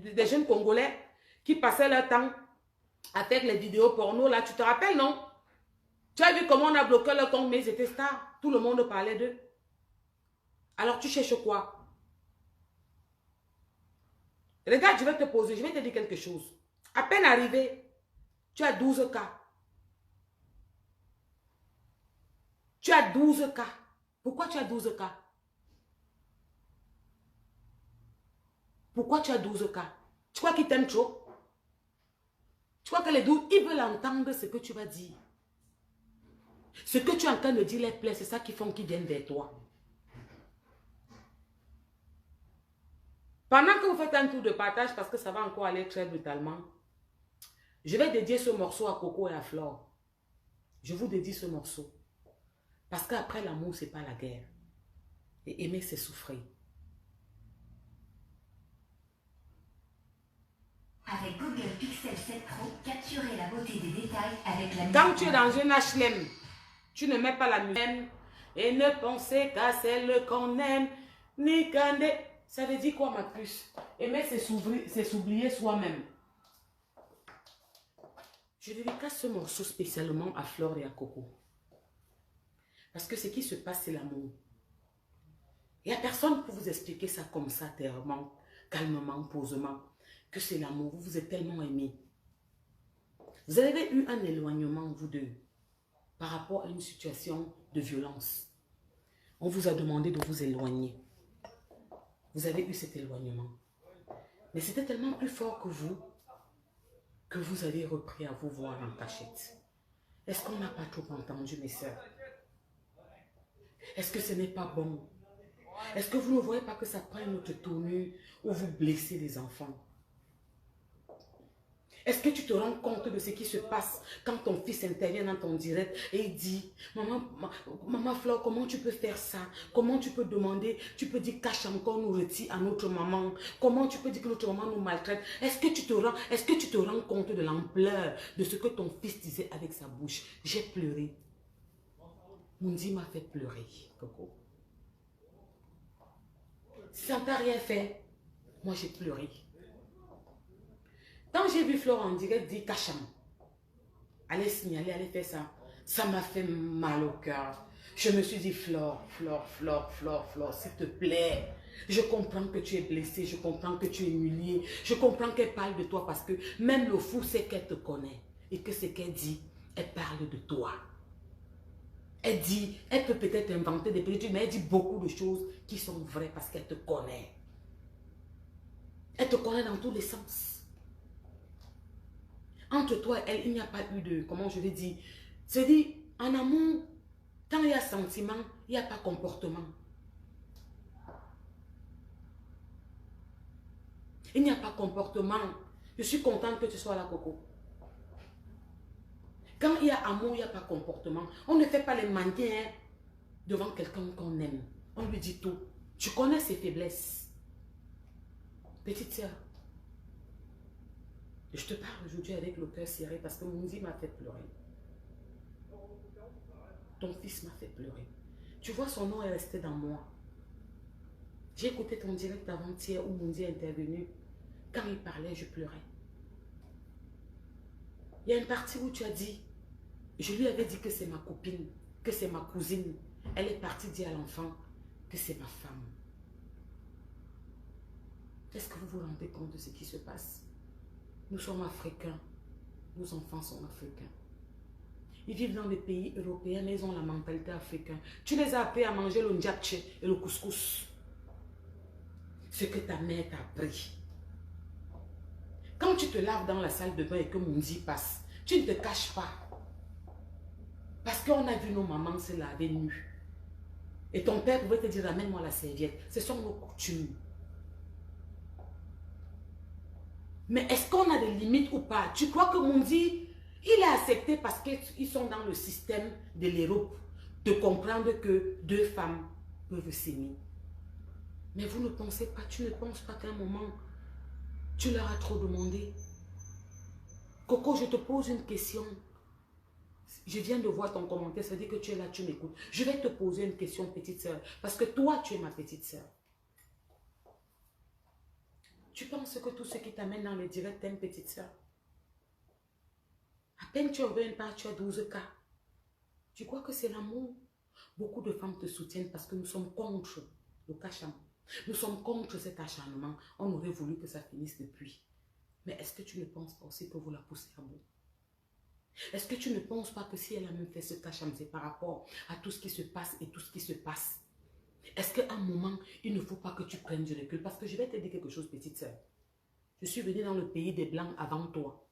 des jeunes Congolais qui passaient leur temps à faire les vidéos porno, là? Tu te rappelles, non? Tu as vu comment on a bloqué leur compte, mais ils étaient stars. Tout le monde parlait d'eux. Alors, tu cherches quoi? Regarde, je vais te poser, je vais te dire quelque chose. À peine arrivé, tu as 12 cas. Tu as 12 cas. Pourquoi tu as 12 cas? Pourquoi tu as 12 cas? Tu crois qu'ils t'aiment trop? Tu crois que les 12, ils veulent entendre ce que tu vas dire. Ce que tu es en train de dire les plaît, c'est ça qui font qu'ils viennent vers toi. Pendant que vous faites un tour de partage, parce que ça va encore aller très brutalement, je vais dédier ce morceau à Coco et à Flore. Je vous dédie ce morceau. Parce qu'après l'amour, ce n'est pas la guerre. Et aimer, c'est souffrir. Avec Google Pixel 7 Pro, capturez la beauté des détails avec la musique. Quand tu es dans un HLM, tu ne mets pas la musique. Et ne pensez qu'à celle qu'on aime, ni qu'à des... Ça veut dire quoi, ma puce? Aimer, c'est s'oublier soi-même. Je dédicace ce morceau spécialement à Flore et à Coco. Parce que ce qui se passe, c'est l'amour. Il n'y a personne pour vous expliquer ça comme ça, terrement, calmement, posément, que c'est l'amour. Vous vous êtes tellement aimés. Vous avez eu un éloignement, vous deux, par rapport à une situation de violence. On vous a demandé de vous éloigner. Vous avez eu cet éloignement. Mais c'était tellement plus fort que vous avez repris à vous voir en cachette. Est-ce qu'on n'a pas trop entendu, mes sœurs? Est-ce que ce n'est pas bon? Est-ce que vous ne voyez pas que ça prend une autre tournure où vous blessez les enfants? Est-ce que tu te rends compte de ce qui se passe quand ton fils intervient dans ton direct et il dit, maman Flore, comment tu peux faire ça? Comment tu peux demander, tu peux dire cache encore nous retire à notre maman? Comment tu peux dire que notre maman nous maltraite? Est-ce que tu te rends compte de l'ampleur de ce que ton fils disait avec sa bouche? J'ai pleuré. Mundi m'a fait pleurer, Coco. Si ça ne t'a rien fait, moi j'ai pleuré. Quand j'ai vu Flore en direct dire Kacham, allez signaler, allez faire ça, ça m'a fait mal au cœur. Je me suis dit Flore, s'il te plaît. Je comprends que tu es blessée, je comprends que tu es humiliée, je comprends qu'elle parle de toi parce que même le fou sait qu'elle te connaît et que ce qu'elle dit, elle parle de toi. Elle dit, elle peut peut-être inventer des petits trucs, mais elle dit beaucoup de choses qui sont vraies parce qu'elle te connaît. Elle te connaît dans tous les sens. Entre toi et elle, il n'y a pas eu de, comment je vais dire, c'est-à-dire, en amour, quand il y a sentiment, il n'y a pas comportement. Il n'y a pas comportement. Je suis contente que tu sois là, Coco. Quand il y a amour, il n'y a pas comportement. On ne fait pas les mannequins devant quelqu'un qu'on aime. On lui dit tout. Tu connais ses faiblesses. Petite sœur, je te parle aujourd'hui avec le cœur serré parce que Mundi m'a fait pleurer. Ton fils m'a fait pleurer. Tu vois, son nom est resté dans moi. J'ai écouté ton direct avant-hier où Mundi est intervenu. Quand il parlait, je pleurais. Il y a une partie où tu as dit, je lui avais dit que c'est ma copine, que c'est ma cousine. Elle est partie dire à l'enfant que c'est ma femme. Est-ce que vous vous rendez compte de ce qui se passe? Nous sommes africains. Nos enfants sont africains. Ils vivent dans des pays européens, mais ils ont la mentalité africaine. Tu les as appris à manger le ndjapche et le couscous. Ce que ta mère t'a appris. Quand tu te laves dans la salle de bain et que Mundi passe, tu ne te caches pas. Parce qu'on a vu nos mamans se laver nues. Et ton père pouvait te dire, ramène-moi la serviette. Ce sont nos coutumes. Mais est-ce qu'on a des limites ou pas? Tu crois que Mundi, il a accepté parce qu'ils sont dans le système de l'Europe de comprendre que deux femmes peuvent s'aimer. Mais vous ne pensez pas, tu ne penses pas qu'à un moment, tu leur as trop demandé. Coco, je te pose une question. Je viens de voir ton commentaire, ça veut dire que tu es là, tu m'écoutes. Je vais te poser une question, petite sœur, parce que toi, tu es ma petite sœur. Tu penses que tout ce qui t'amène dans les directs t'aime, petite sœur? À peine tu en veux une part, tu as 12 cas. Tu crois que c'est l'amour? Beaucoup de femmes te soutiennent parce que nous sommes contre le cacham. Nous sommes contre cet acharnement. On aurait voulu que ça finisse depuis. Mais est-ce que tu ne penses pas aussi que vous la poussez à bout? Est-ce que tu ne penses pas que si elle a même fait ce cacham, c'est par rapport à tout ce qui se passe et tout ce qui se passe? Est-ce qu'à un moment, il ne faut pas que tu prennes du recul? Parce que je vais te dire quelque chose, petite sœur. Je suis venue dans le pays des Blancs avant toi.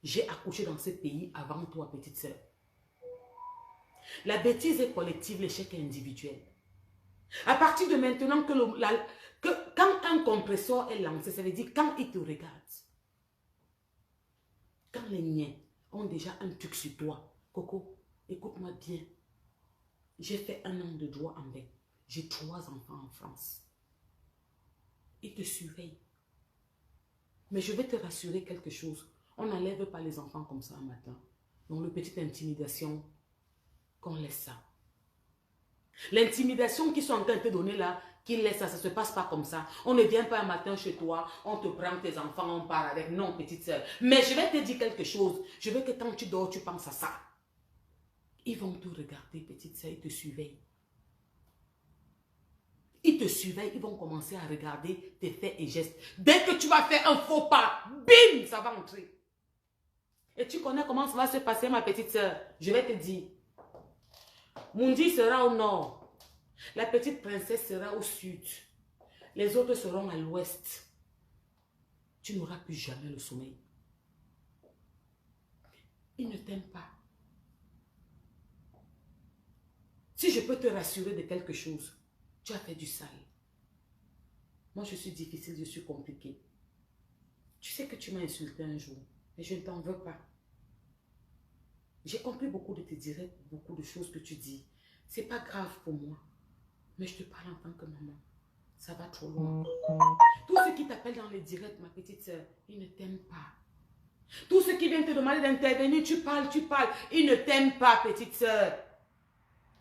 J'ai accouché dans ce pays avant toi, petite sœur. La bêtise est collective, l'échec est individuel. À partir de maintenant, quand un compresseur est lancé, ça veut dire quand il te regarde. Quand les miens ont déjà un truc sur toi. Coco, écoute-moi bien. J'ai fait 1 an de droit en bain. J'ai 3 enfants en France. Ils te surveillent. Mais je vais te rassurer quelque chose. On n'enlève pas les enfants comme ça un matin. Donc, le petite intimidation, qu'on laisse ça. L'intimidation qu'ils sont en train de te donner là, qu'ils laissent ça, ça ne se passe pas comme ça. On ne vient pas un matin chez toi, on te prend tes enfants, on part avec. Non, petite sœur. Mais je vais te dire quelque chose. Je veux que quand tu dors, tu penses à ça. Ils vont te regarder, petite sœur, ils te surveillent. Ils te surveillent, ils vont commencer à regarder tes faits et gestes. Dès que tu vas faire un faux pas, bim, ça va entrer. Et tu connais comment ça va se passer, ma petite sœur. Je vais te dire. Mundi sera au nord. La petite princesse sera au sud. Les autres seront à l'ouest. tu n'auras plus jamais le sommeil. Il ne t'aime pas. Si je peux te rassurer de quelque chose, tu as fait du sale. Moi, je suis difficile, je suis compliquée. Tu sais que tu m'as insulté un jour, mais je ne t'en veux pas. J'ai compris beaucoup de tes directs, beaucoup de choses que tu dis. C'est pas grave pour moi, mais je te parle en tant que maman. Ça va trop loin. Tous ceux qui t'appellent dans les directs, ma petite soeur, ils ne t'aiment pas. Tous ceux qui viennent te demander d'intervenir, tu parles, ils ne t'aiment pas, petite soeur.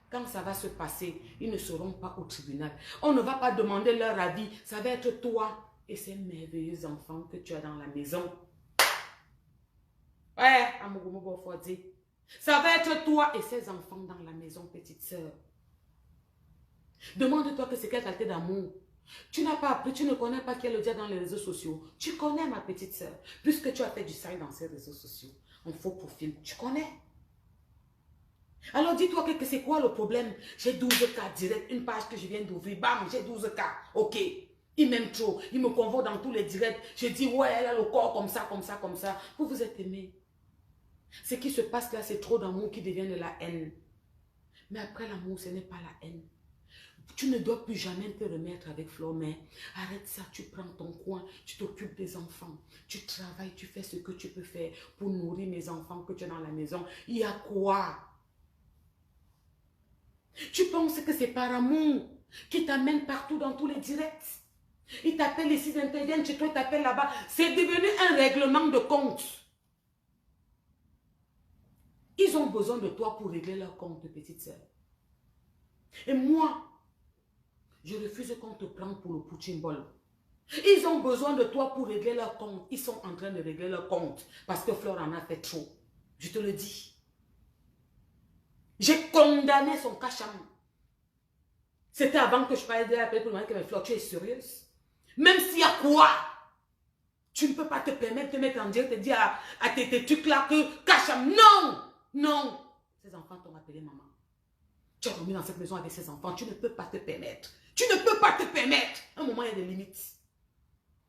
Quand ça va se passer, ils ne seront pas au tribunal. On ne va pas demander leur avis. Ça va être toi et ces merveilleux enfants que tu as dans la maison. Ouais, Amogomobo Fodi. Ça va être toi et ces enfants dans la maison, petite soeur. Demande-toi que c'est quelle qualité d'amour. Tu n'as pas appris, tu ne connais pas qui est le diable dans les réseaux sociaux. Tu connais, ma petite soeur, puisque tu as fait du sale dans ces réseaux sociaux. En faux profil, tu connais. Alors dis-toi que c'est quoi le problème? J'ai 12 cas direct, une page que je viens d'ouvrir, bam, j'ai 12 cas. Ok, il m'aime trop, il me convoque dans tous les directs. Je dis, ouais, elle a le corps comme ça, comme ça, comme ça. Vous vous êtes aimés. Ce qui se passe là, c'est trop d'amour qui devient de la haine. Mais après l'amour, ce n'est pas la haine. Tu ne dois plus jamais te remettre avec Flore, mais arrête ça, tu prends ton coin, tu t'occupes des enfants, tu travailles, tu fais ce que tu peux faire pour nourrir mes enfants que tu as dans la maison. Il y a quoi? Tu penses que c'est par amour qui t'amène partout dans tous les directs? Ils t'appellent ici, ils interviennent chez toi, ils t'appellent là-bas. C'est devenu un règlement de compte. Ils ont besoin de toi pour régler leur compte, petite sœur. Et moi, je refuse qu'on te prenne pour le Poutine bol. Ils ont besoin de toi pour régler leur compte. Ils sont en train de régler leur compte parce que Flore en a fait trop. Je te le dis. J'ai condamné son cacham. C'était avant que je parlais de la paix pour demander que Flore, tu es sérieuse? Même s'il y a quoi, tu ne peux pas te permettre de te mettre en direct et te dire à tes trucs là que cacham. Non! Non! Ces enfants t'ont appelé maman. Tu es remis dans cette maison avec ces enfants. Tu ne peux pas te permettre. Tu ne peux pas te permettre. À un moment, il y a des limites.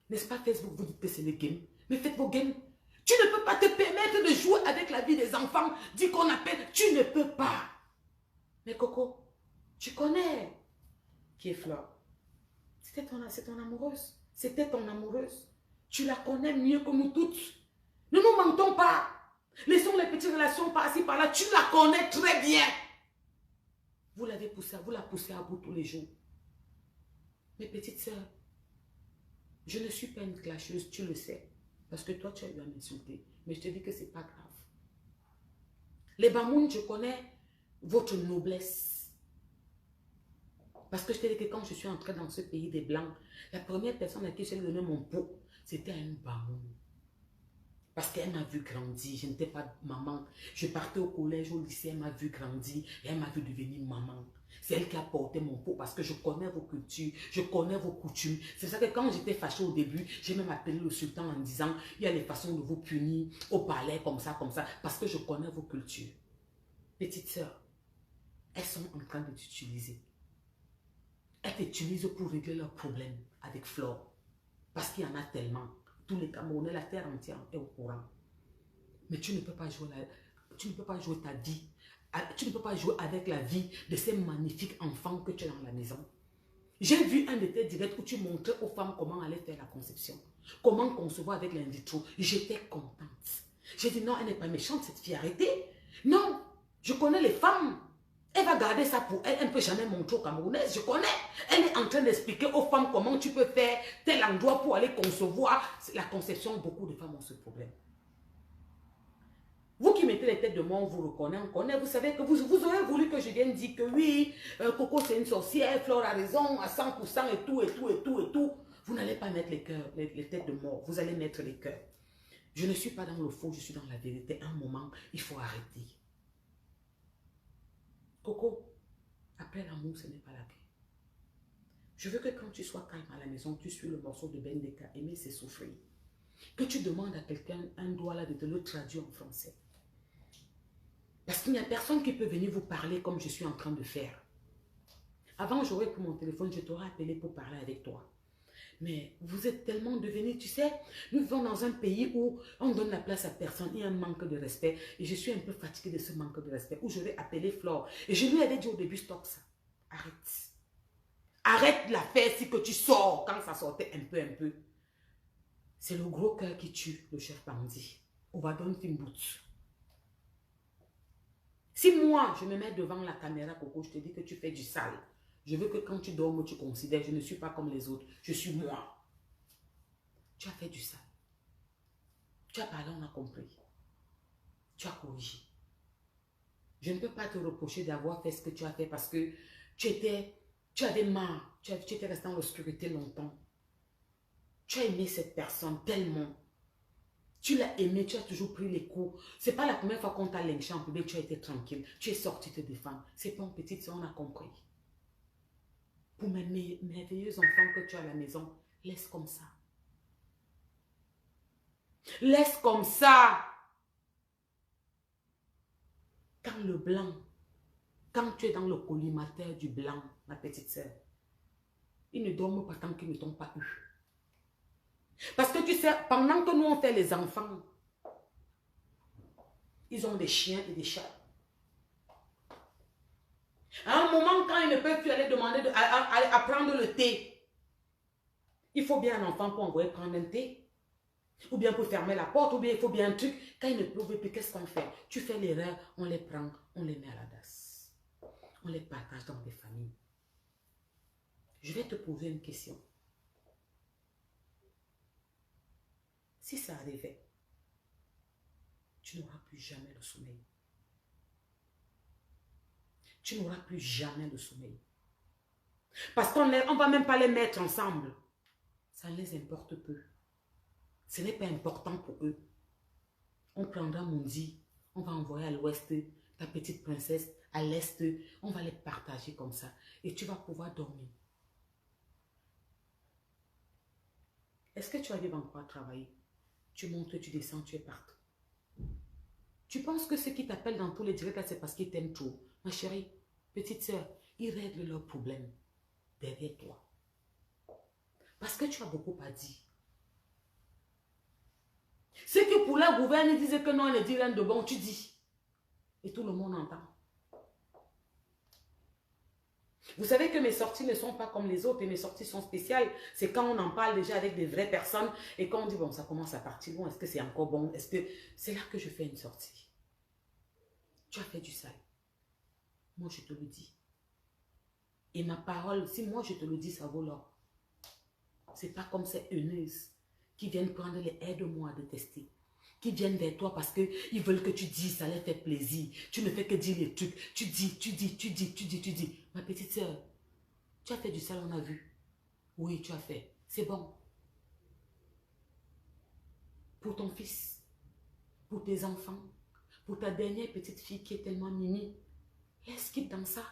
N'est-ce pas Facebook, vous dites que c'est le game. Mais faites vos games. Tu ne peux pas te permettre de jouer avec la vie des enfants. Dis qu'on appelle. Tu ne peux pas. Mais Coco, tu connais qui est Flore. C'est ton amoureuse. C'était ton amoureuse. Tu la connais mieux que nous toutes. Ne nous mentons pas. Laissons les petites relations par-ci, par-là. Tu la connais très bien. Vous l'avez poussée, vous la poussez à bout tous les jours. Mes petites sœurs, je ne suis pas une clasheuse, tu le sais. Parce que toi, tu as eu à m'insulter. Mais je te dis que ce n'est pas grave. Les Bamoun, je connais votre noblesse. Parce que je te dis que quand je suis entrée dans ce pays des Blancs, la première personne à qui j'ai donné mon pot, c'était à une Bamoun. Parce qu'elle m'a vu grandir, je n'étais pas maman. Je partais au collège, au lycée, elle m'a vu grandir et elle m'a vu devenir maman. C'est elle qui a porté mon pot parce que je connais vos cultures, je connais vos coutumes. C'est ça que quand j'étais fâchée au début, j'ai même appelé le sultan en disant, il y a des façons de vous punir au palais comme ça, parce que je connais vos cultures. Petites sœurs, elles sont en train de t'utiliser. Elles t'utilisent pour régler leurs problèmes avec Flore. Parce qu'il y en a tellement. Tous les Camerounais, la terre entière est au courant. Mais tu ne peux pas jouer ta vie. Tu ne peux pas jouer avec la vie de ces magnifiques enfants que tu as dans la maison. J'ai vu un de tes directs où tu montrais aux femmes comment aller faire la conception. Comment concevoir avec l'in vitro. J'étais contente. J'ai dit non, elle n'est pas méchante cette fille, arrêtez. Non, je connais les femmes. Elle va garder ça pour elle. Elle ne peut jamais montrer aux Camerounaises. Je connais. Elle est en train d'expliquer aux femmes comment tu peux faire tel endroit pour aller concevoir. La conception, beaucoup de femmes ont ce problème. Vous qui mettez les têtes de mort, on vous reconnaît, on connaît. Vous savez que vous aurez voulu que je vienne dire que oui, Coco c'est une sorcière, Flore a raison à 100% et tout, et tout, et tout, et tout. Vous n'allez pas mettre les cœurs, les têtes de mort. Vous allez mettre les cœurs. Je ne suis pas dans le faux, je suis dans la vérité. À un moment, il faut arrêter. Coco, après l'amour, ce n'est pas la paix. Je veux que quand tu sois calme à la maison, tu suis le morceau de Bendeka, aimer c'est souffrir. Que tu demandes à quelqu'un un doigt là de te le traduire en français. Parce qu'il n'y a personne qui peut venir vous parler comme je suis en train de faire. Avant, j'aurais pris mon téléphone, je t'aurais appelé pour parler avec toi. Mais vous êtes tellement devenus, tu sais, nous vivons dans un pays où on donne la place à personne, il y a un manque de respect. Et je suis un peu fatiguée de ce manque de respect, où je vais appeler Flore. Et je lui avais dit au début, stop ça, arrête. Arrête la faire si que tu sors, quand ça sortait un peu. C'est le gros cœur qui tue le chef bandit. On va donner une boute. Si moi, je me mets devant la caméra, Coco, je te dis que tu fais du sale. Je veux que quand tu dormes, tu considères, je ne suis pas comme les autres. Je suis moi. Tu as fait du sale. Tu as parlé, on a compris. Tu as corrigé. Je ne peux pas te reprocher d'avoir fait ce que tu as fait parce que tu avais marre. Tu étais resté dans l'obscurité longtemps. Tu as aimé cette personne tellement. Tu l'as aimé, tu as toujours pris les coups. Ce n'est pas la première fois qu'on t'a lynché en public, tu as été tranquille. Tu es sorti te défendre. C'est ton petite soeur, on a compris. Pour mes merveilleux enfants que tu as à la maison, laisse comme ça. Laisse comme ça. Quand le blanc, quand tu es dans le collimateur du blanc, ma petite soeur, ils ne dorment pas tant qu'ils ne t'ont pas eu. Parce que tu sais, pendant que nous on fait les enfants, ils ont des chiens et des chats. À un moment, quand ils ne peuvent plus aller demander à prendre le thé, il faut bien un enfant pour envoyer prendre un thé. Ou bien pour fermer la porte, ou bien il faut bien un truc. Quand ils ne peuvent plus, qu'est-ce qu'on fait? Tu fais l'erreur, on les prend, on les met à la DAS. On les partage dans des familles. Je vais te poser une question. Si ça arrivait, tu n'auras plus jamais le sommeil. Tu n'auras plus jamais le sommeil. Parce qu'on ne va même pas les mettre ensemble. Ça les importe peu. Ce n'est pas important pour eux. On prendra Mundi, on va envoyer à l'ouest ta petite princesse, à l'est, on va les partager comme ça. Et tu vas pouvoir dormir. Est-ce que tu arrives encore à travailler? Tu montes, tu descends, tu es partout. Tu penses que ceux qui t'appellent dans tous les directs, c'est parce qu'ils t'aiment trop. Ma chérie, petite soeur, ils règlent leurs problèmes derrière toi. Parce que tu as beaucoup à dire. Ceux qui pour la gouverne disaient que non, elle ne dit rien de bon, tu dis. Et tout le monde entend. Vous savez que mes sorties ne sont pas comme les autres et mes sorties sont spéciales. C'est quand on en parle déjà avec des vraies personnes et quand on dit, bon, ça commence à partir, bon, est-ce que c'est encore bon? Est-ce que c'est là que je fais une sortie? Tu as fait du sale. Moi, je te le dis. Et ma parole, si moi je te le dis, ça vaut l'or. C'est pas comme ces haineuses qui viennent prendre les aide-moi à détester. Qui viennent vers toi parce qu'ils veulent que tu dises, ça leur fait plaisir. Tu ne fais que dire les trucs. Tu dis. Ma petite soeur, tu as fait du sale, on a vu. Oui, tu as fait. C'est bon. Pour ton fils, pour tes enfants, pour ta dernière petite fille qui est tellement mimi, laisse qu'il dans ça.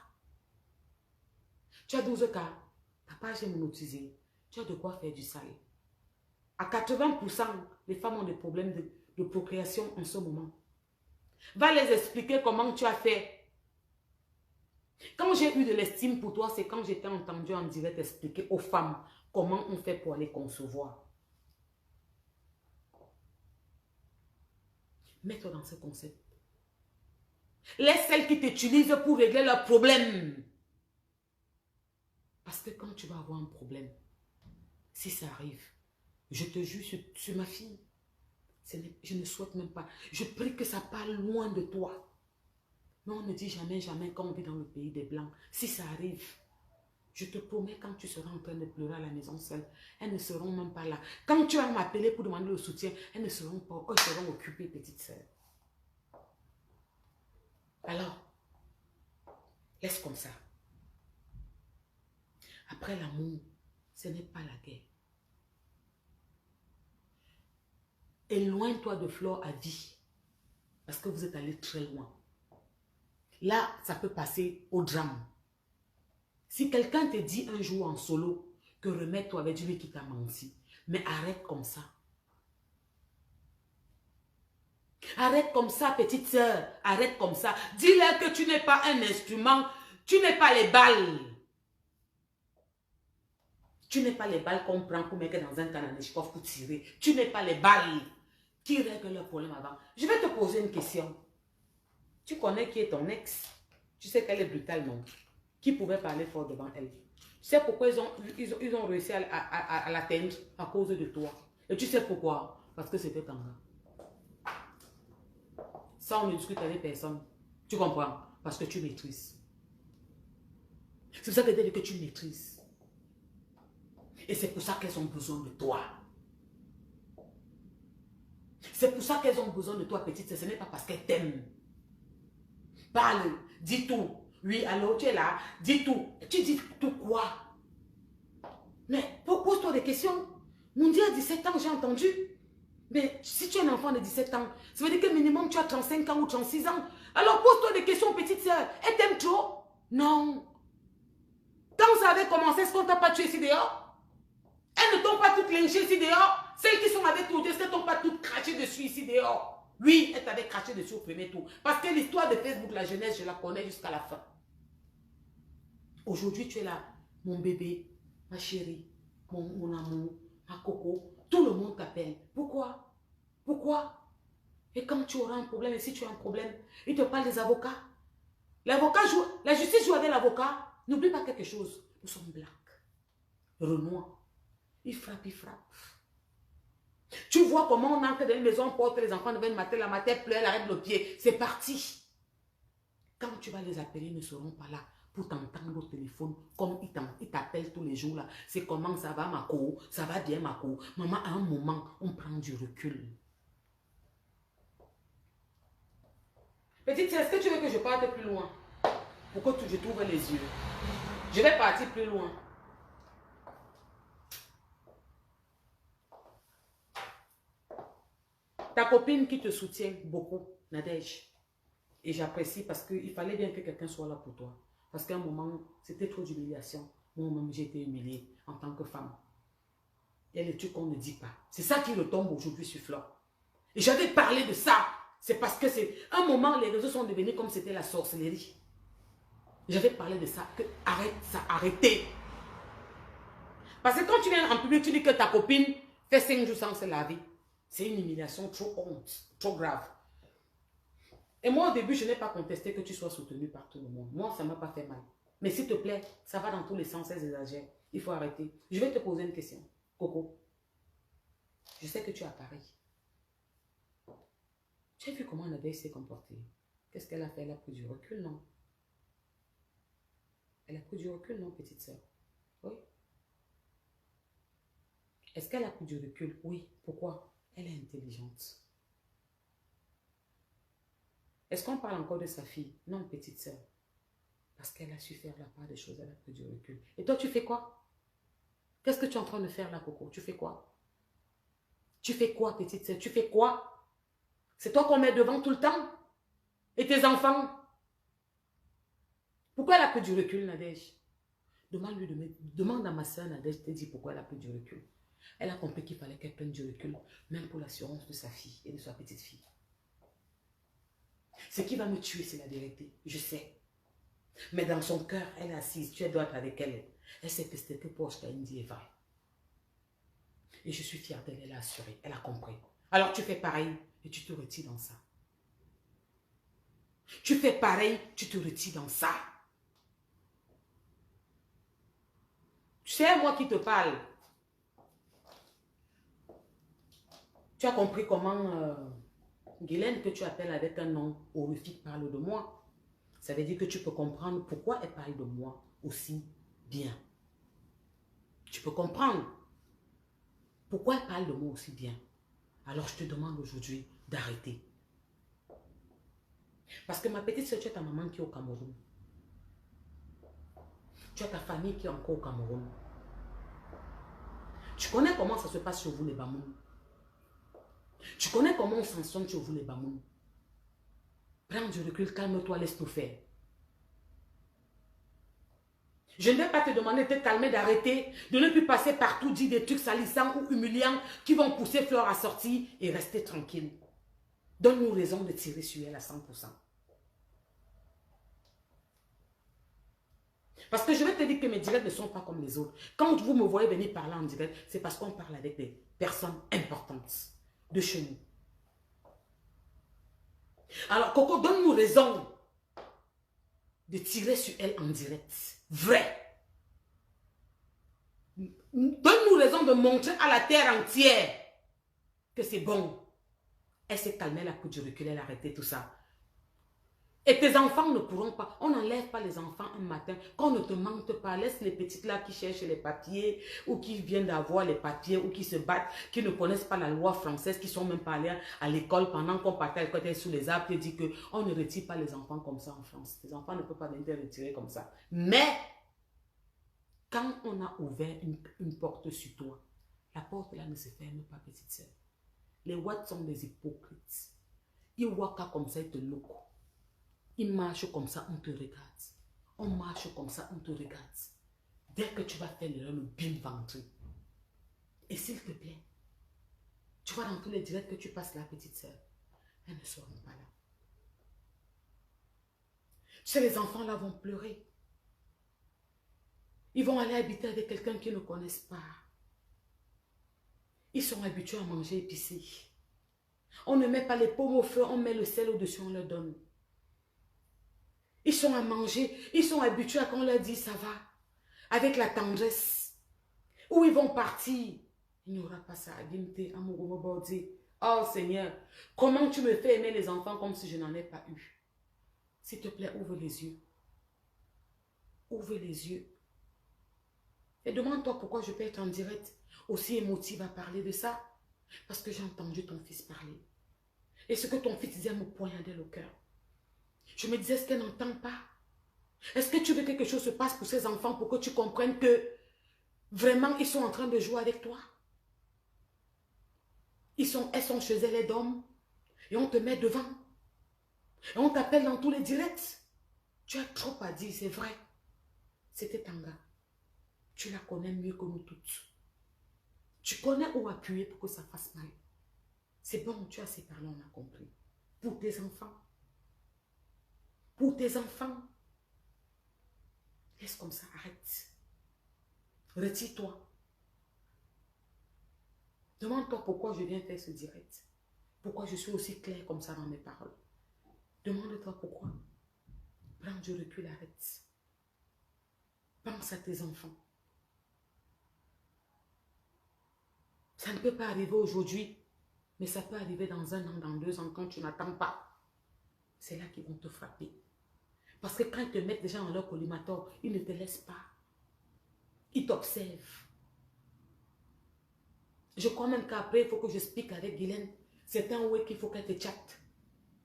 Tu as 12 cas, ta page est monétisée. Tu as de quoi faire du sale. À 80%, les femmes ont des problèmes de procréation en ce moment. Va les expliquer comment tu as fait. Quand j'ai eu de l'estime pour toi, c'est quand j'étais entendu en direct expliquer aux femmes comment on fait pour aller concevoir. Mets-toi dans ce concept. Laisse celles qui t'utilisent pour régler leurs problèmes. Parce que quand tu vas avoir un problème, si ça arrive, je te jure sur ma fille, je ne souhaite même pas. Je prie que ça parle loin de toi. Mais on ne dit jamais, jamais quand on vit dans le pays des Blancs. Si ça arrive, je te promets, quand tu seras en train de pleurer à la maison seule, elles ne seront même pas là. Quand tu vas m'appeler pour demander le soutien, elles ne seront pas, elles seront occupées, petite sœur. Alors, laisse comme ça. Après l'amour, ce n'est pas la guerre. Éloigne-toi de Flore à vie. Parce que vous êtes allé très loin. Là, ça peut passer au drame. Si quelqu'un te dit un jour en solo que remets-toi avec lui qui t'a menti, mais arrête comme ça. Arrête comme ça, petite sœur. Arrête comme ça. Dis-leur que tu n'es pas un instrument. Tu n'es pas les balles. Tu n'es pas les balles qu'on prend pour mettre dans un Kalachnikov pour tirer. Tu n'es pas les balles qui règlent le problème avant. Je vais te poser une question. Tu connais qui est ton ex? Tu sais qu'elle est brutale, non? Qui pouvait parler fort devant elle? Tu sais pourquoi ils ont réussi à l'atteindre à cause de toi? Et tu sais pourquoi? Parce que c'était Kanga. Ça, on ne discute avec personne. Tu comprends? Parce que tu maîtrises. C'est pour ça que dès que tu maîtrises. Et c'est pour ça qu'elles ont besoin de toi. C'est pour ça qu'elles ont besoin de toi, petite. Ce n'est pas parce qu'elles t'aiment. Parle, dis tout. Oui, alors tu es là, dis tout. Tu dis tout quoi? Mais pose-toi des questions. Mon Dieu, à 17 ans, j'ai entendu. Mais si tu es un enfant de 17 ans, ça veut dire que minimum tu as 35 ans ou 36 ans. Alors pose-toi des questions, petite soeur. Elle t'aime trop? Non. Quand ça avait commencé, est-ce qu'on t'a pas tué ici dehors? Elles ne t'ont pas toutes lynchées ici dehors. Celles qui sont avec toi, est-ce qu'elles t'ont pas toutes craché dessus ici dehors? Oui, elle t'avait craché dessus au premier tour. Parce que l'histoire de Facebook, la jeunesse, je la connais jusqu'à la fin. Aujourd'hui, tu es là, mon bébé, ma chérie, mon amour, ma coco. Tout le monde t'appelle. Pourquoi? Pourquoi? Et quand tu auras un problème, et si tu as un problème, il te parle des avocats. L'avocat joue, la justice joue avec l'avocat. N'oublie pas quelque chose. Nous sommes blancs. Renoir. Il frappe, il frappe. Tu vois comment on entre dans une maison, on porte les enfants devant une matin, la matin pleure, elle arrête le pied. C'est parti. Quand tu vas les appeler, ils ne seront pas là pour t'entendre au téléphone comme ils t'appellent tous les jours là. C'est comment ça va ma co, ça va bien ma co. Maman, à un moment, on prend du recul. Petite, est-ce que tu veux que je parte plus loin? Pour que je t'ouvre les yeux. Je vais partir plus loin. Ta copine qui te soutient beaucoup, Nadège. Et j'apprécie parce qu'il fallait bien que quelqu'un soit là pour toi. Parce qu'à un moment, c'était trop d'humiliation. Moi-même, j'ai été humiliée en tant que femme. Il y a les trucs qu'on ne dit pas. C'est ça qui retombe aujourd'hui sur Flore. Et j'avais parlé de ça. C'est parce que c'est un moment, les réseaux sont devenus comme c'était la sorcellerie. J'avais parlé de ça. Que arrête ça, arrêtez. Parce que quand tu viens en public, tu dis que ta copine fait 5 jours sans se laver. C'est une humiliation trop honte, trop grave. Et moi, au début, je n'ai pas contesté que tu sois soutenu par tout le monde. Moi, ça ne m'a pas fait mal. Mais s'il te plaît, ça va dans tous les sens, elles exagèrent. Il faut arrêter. Je vais te poser une question. Coco, je sais que tu as Paris. Tu as vu comment Nadège s'est comportée? Qu'est-ce qu'elle a fait? Elle a pris du recul, non? Elle a pris du recul, non, petite soeur? Oui. Est-ce qu'elle a pris du recul? Oui. Pourquoi? Elle est intelligente. Est-ce qu'on parle encore de sa fille? Non, petite soeur. Parce qu'elle a su faire la part des choses, elle a pris du recul. Et toi, tu fais quoi? Qu'est-ce que tu es en train de faire là, Coco? Tu fais quoi? Tu fais quoi, petite soeur? Tu fais quoi? C'est toi qu'on met devant tout le temps? Et tes enfants? Pourquoi elle a pris du recul, Nadège? Demande à ma soeur Nadège, te dis pourquoi elle a pris du recul. Elle a compris qu'il fallait qu'elle prenne du recul, même pour l'assurance de sa fille et de sa petite fille. Ce qui va me tuer, c'est la vérité. Je sais. Mais dans son cœur, elle est assise. Tu es droite avec elle. Elle sait que c'était que pour Indi est vrai. Et je suis fière d'elle. Elle a assuré. Elle a compris. Alors tu fais pareil et tu te retires dans ça. Tu fais pareil, tu te retires dans ça. Tu sais, moi qui te parle. Tu as compris comment Guylaine, que tu appelles avec un nom horrifique, parle de moi. Ça veut dire que tu peux comprendre pourquoi elle parle de moi aussi bien. Tu peux comprendre pourquoi elle parle de moi aussi bien. Alors je te demande aujourd'hui d'arrêter. Parce que ma petite soeur, tu as ta maman qui est au Cameroun. Tu as ta famille qui est encore au Cameroun. Tu connais comment ça se passe chez vous les Bamoun. Tu connais comment on sanctionne chez vous les Bamoun. Prends du recul, calme-toi, laisse-nous faire. Je ne vais pas te demander de te calmer, d'arrêter, de ne plus passer partout, dire des trucs salissants ou humiliants qui vont pousser Flore à sortir et rester tranquille. Donne-nous raison de tirer sur elle à 100%. Parce que je vais te dire que mes directs ne sont pas comme les autres. Quand vous me voyez venir parler en direct, c'est parce qu'on parle avec des personnes importantes de chez nous. Alors, Coco, donne-nous raison de tirer sur elle en direct. Vrai. Donne-nous raison de montrer à la terre entière que c'est bon. Elle s'est calmée, elle a pris du recul, elle a arrêté tout ça. Et tes enfants ne pourront pas. On n'enlève pas les enfants un matin. Qu'on ne te mente pas. Laisse les petites là qui cherchent les papiers ou qui viennent d'avoir les papiers ou qui se battent, qui ne connaissent pas la loi française, qui sont même pas allés à l'école pendant qu'on partait à l'école sous les arbres et dit qu'on ne retire pas les enfants comme ça en France. Les enfants ne peuvent pas venir te retirer comme ça. Mais, quand on a ouvert une porte sur toi, la porte là ne se ferme pas, petite sœur. Les Watts sont des hypocrites. Ils voient qu'à comme ça, ils te loquent. Ils marchent comme ça, on te regarde. On marche comme ça, on te regarde. Dès que tu vas faire l'erreur, le bim ventre. Et s'il te plaît, tu vois dans tous les directs que tu passes la petite sœur, elles ne seront pas là. Tu sais, les enfants là vont pleurer. Ils vont aller habiter avec quelqu'un qu'ils ne connaissent pas. Ils sont habitués à manger épicé. On ne met pas les pommes au feu, on met le sel au-dessus, on leur donne. Ils sont à manger, ils sont habitués à quand on leur dit ça va, avec la tendresse. Où ils vont partir, il n'y aura pas ça. Oh Seigneur, comment tu me fais aimer les enfants comme si je n'en ai pas eu? S'il te plaît, ouvre les yeux. Ouvre les yeux. Et demande-toi pourquoi je peux être en direct aussi émotive à parler de ça. Parce que j'ai entendu ton fils parler. Et ce que ton fils disait me poignardait le cœur. Je me disais, est-ce qu'elle n'entend pas? Est-ce que tu veux que quelque chose se passe pour ces enfants pour que tu comprennes que vraiment ils sont en train de jouer avec toi? Elles sont chez elles, les dorment. Et on te met devant. Et on t'appelle dans tous les directs. Tu as trop à dire, c'est vrai. C'était Tanga. Tu la connais mieux que nous toutes. Tu connais où appuyer pour que ça fasse mal. C'est bon, tu as assez parlé, on a compris. Pour tes enfants. Pour tes enfants. Laisse comme ça, arrête. Retire-toi. Demande-toi pourquoi je viens faire ce direct. Pourquoi je suis aussi claire comme ça dans mes paroles. Demande-toi pourquoi. Prends du recul, arrête. Pense à tes enfants. Ça ne peut pas arriver aujourd'hui, mais ça peut arriver dans 1 an, dans 2 ans, quand tu n'attends pas. C'est là qu'ils vont te frapper. Parce que quand ils te mettent déjà dans leur collimateur, ils ne te laissent pas. Ils t'observent. Je crois même qu'après, il faut que je explique avec Guylaine. C'est un ouais qu'il faut qu'elle te chatte.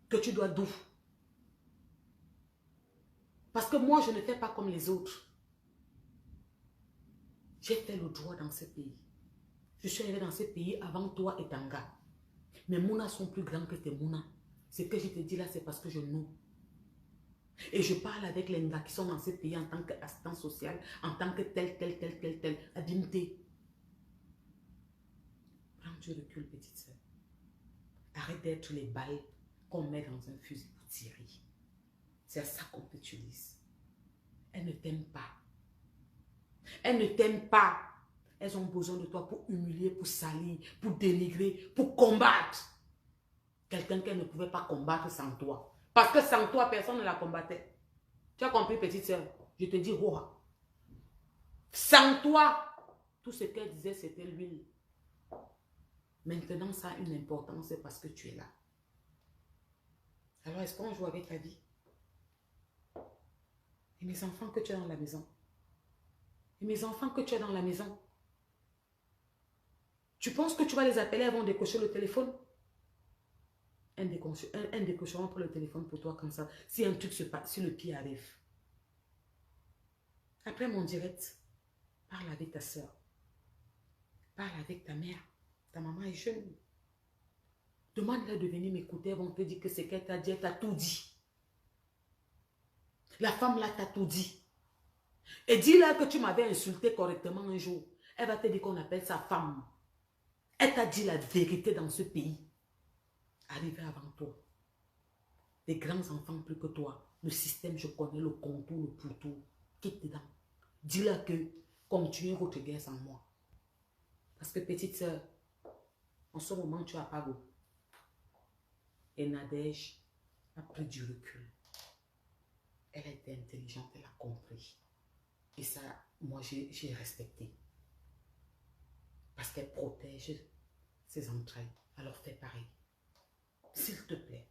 Que tu dois d'où. Parce que moi, je ne fais pas comme les autres. J'ai fait le droit dans ce pays. Je suis arrivé dans ce pays avant toi et Tanga. Mes mounas sont plus grands que tes mounas. Ce que je te dis là, c'est parce que je noue. Et je parle avec les gars qui sont dans ce pays en tant qu'assistant social, en tant que tel. Adimté. Prends du recul, petite soeur. Arrête d'être les balles qu'on met dans un fusil pour tirer. C'est à ça qu'on t'utilise. Elles ne t'aiment pas. Elles ne t'aiment pas. Elles ont besoin de toi pour humilier, pour salir, pour dénigrer, pour combattre. Quelqu'un qu'elles ne pouvait pas combattre sans toi. Parce que sans toi, personne ne la combattait. Tu as compris, petite soeur? Je te dis, roi. Sans toi, tout ce qu'elle disait, c'était l'huile. Maintenant, ça a une importance, c'est parce que tu es là. Alors, est-ce qu'on joue avec ta vie? Et mes enfants que tu as dans la maison? Et mes enfants que tu as dans la maison? Tu penses que tu vas les appeler, elles vont décocher le téléphone? Un décochement pour le téléphone pour toi comme ça. Si un truc se passe, si le pied arrive. Après mon direct, parle avec ta soeur. Parle avec ta mère. Ta maman est jeune. Demande-leur de venir m'écouter. Elles vont te dire que c'est qu'elle t'a dit. Elle t'a tout dit. La femme là t'a tout dit. Et dis-leur que tu m'avais insulté correctement un jour. Elle va te dire qu'on appelle sa femme. Elle t'a dit la vérité dans ce pays. Arrivé avant toi. Des grands enfants plus que toi. Le système, je connais le contour, le pourtour. quitte dedans. Dis-leur que continuez votre guerre sans moi. Parce que petite soeur, en ce moment, tu as pas beau. Et Nadège a pris du recul. Elle a été intelligente, elle a compris. Et ça, moi, j'ai respecté. Parce qu'elle protège ses entrailles. Alors fais pareil. S'il te plaît.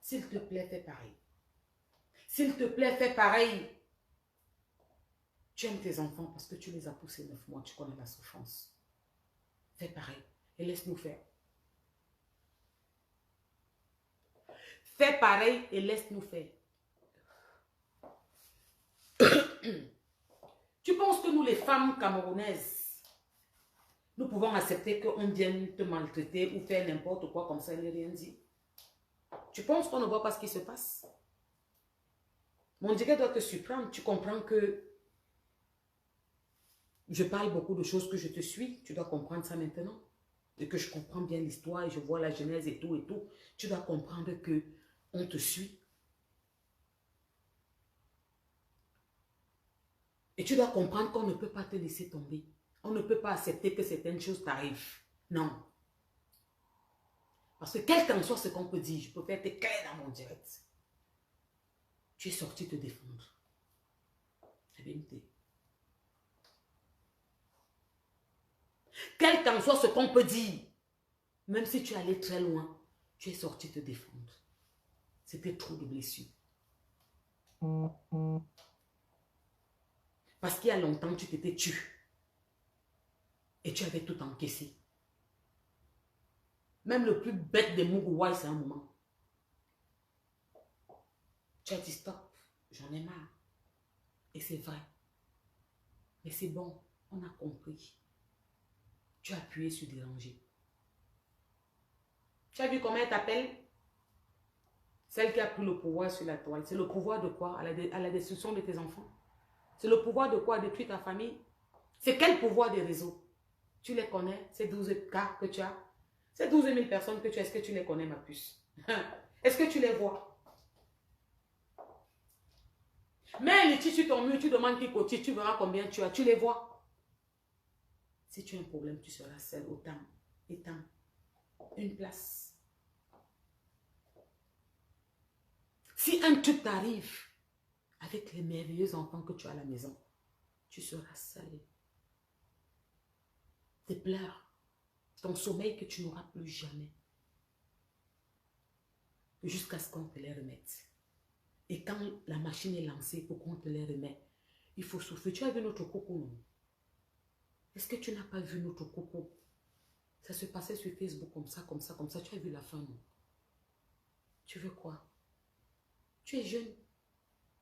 S'il te plaît, fais pareil. S'il te plaît, fais pareil. Tu aimes tes enfants parce que tu les as poussés 9 mois. Tu connais la souffrance. Fais pareil. Et laisse-nous faire. Fais pareil et laisse-nous faire. Tu penses que nous, les femmes camerounaises, nous pouvons accepter qu'on vienne te maltraiter ou faire n'importe quoi comme ça, il n'est rien dit? Tu penses qu'on ne voit pas ce qui se passe? Mon Dieu doit te surprendre. Tu comprends que je parle beaucoup de choses que je te suis. Tu dois comprendre ça maintenant. Et que je comprends bien l'histoire et je vois la genèse et tout et tout. Tu dois comprendre que on te suit. Et tu dois comprendre qu'on ne peut pas te laisser tomber. On ne peut pas accepter que certaines choses t'arrivent. Non. Parce que quel qu'en soit ce qu'on peut dire, je peux faire être clair dans mon direct. Tu es sorti te défendre. C'est bien noté. Quel qu'en soit ce qu'on peut dire, même si tu es allé très loin, tu es sorti te défendre. C'était trop de blessures. Parce qu'il y a longtemps, tu t'étais tué. Et tu avais tout encaissé. Même le plus bête des Mougouaïs, c'est un moment. Tu as dit stop, j'en ai marre. Et c'est vrai. Mais c'est bon, on a compris. Tu as appuyé sur déranger. Tu as vu comment elle t'appelle? Celle qui a pris le pouvoir sur la toile. C'est le pouvoir de quoi? À la destruction de tes enfants. C'est le pouvoir de quoi? Détruire ta famille. C'est quel pouvoir des réseaux? Tu les connais? Ces 12 cas que tu as? Ces 12 000 personnes que tu as, est-ce que tu les connais, ma puce? Est-ce que tu les vois? Mais les titres sur ton mur, tu demandes qui cotise, tu verras combien tu as. Tu les vois? Si tu as un problème, tu seras seul autant. Étant une place. Si un truc t'arrive avec les merveilleux enfants que tu as à la maison, tu seras seul. Tes pleurs, ton sommeil que tu n'auras plus jamais. Jusqu'à ce qu'on te les remette. Et quand la machine est lancée pour qu'on te les remette, il faut souffler. Tu as vu notre coco, non? Est-ce que tu n'as pas vu notre coco? Ça se passait sur Facebook comme ça, comme ça, comme ça. Tu as vu la fin, non? Tu veux quoi? Tu es jeune.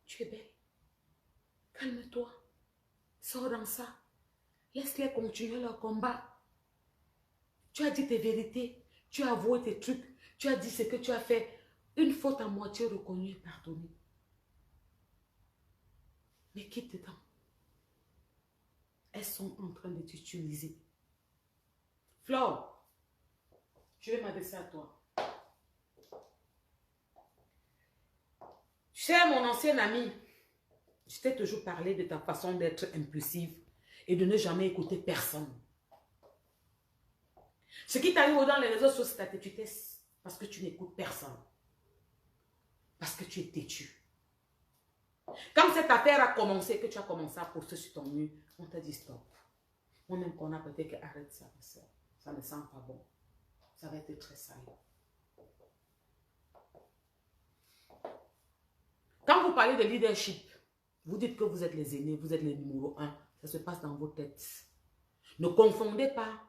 Tu es belle. Calme-toi. Sors dans ça. Laisse-les continuer leur combat. Tu as dit tes vérités. Tu as avoué tes trucs. Tu as dit ce que tu as fait. Une faute à moitié reconnue et pardonnée. Mais quitte dedans. Elles sont en train de t'utiliser. Flore, je vais m'adresser à toi. Tu sais, mon ancien ami, je t'ai toujours parlé de ta façon d'être impulsive et de ne jamais écouter personne. Ce qui t'arrive dans les réseaux sociaux, c'est ta têtutesse. Parce que tu n'écoutes personne. Parce que tu es têtu. Quand cette affaire a commencé, que tu as commencé à poster sur ton mur, on t'a dit stop. Moi-même qu'on a peut-être arrête ça, ça ne sent pas bon. Ça va être très sale. Quand vous parlez de leadership, vous dites que vous êtes les aînés, vous êtes les numéros 1. Ça se passe dans vos têtes. Ne confondez pas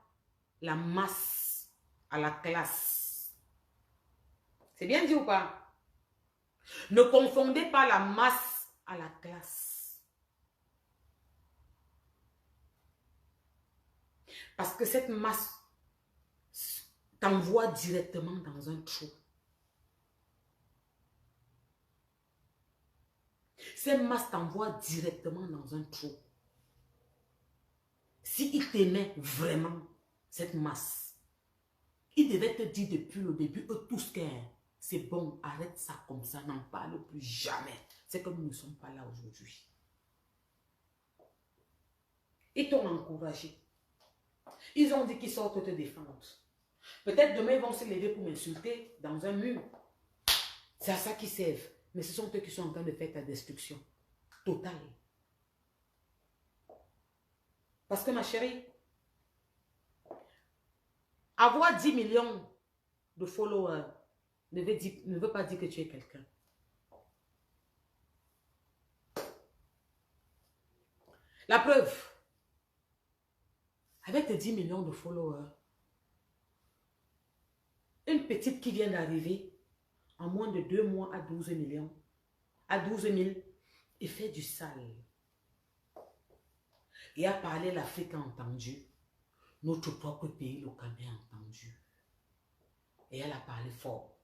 la masse à la classe. C'est bien dit ou pas? Ne confondez pas la masse à la classe. Parce que cette masse t'envoie directement dans un trou. Cette masse t'envoie directement dans un trou. S'il t'aimait vraiment, cette masse, il devait te dire depuis le début, eux tous c'est bon, arrête ça comme ça, n'en parle plus jamais. C'est que nous ne sommes pas là aujourd'hui. Ils t'ont encouragé. Ils ont dit qu'ils sortent te défendre. Peut-être demain, ils vont se lever pour m'insulter dans un mur. C'est à ça qu'ils servent. Mais ce sont eux qui sont en train de faire ta destruction totale. Parce que ma chérie, avoir 10 millions de followers ne veut pas dire que tu es quelqu'un. La preuve, avec tes 10 millions de followers, une petite qui vient d'arriver en moins de 2 mois à 12 millions, à 12 000, et fait du sale. Et a parlé, l'Afrique a entendu. Notre propre pays, le Cameroun, a entendu. Et elle a parlé fort.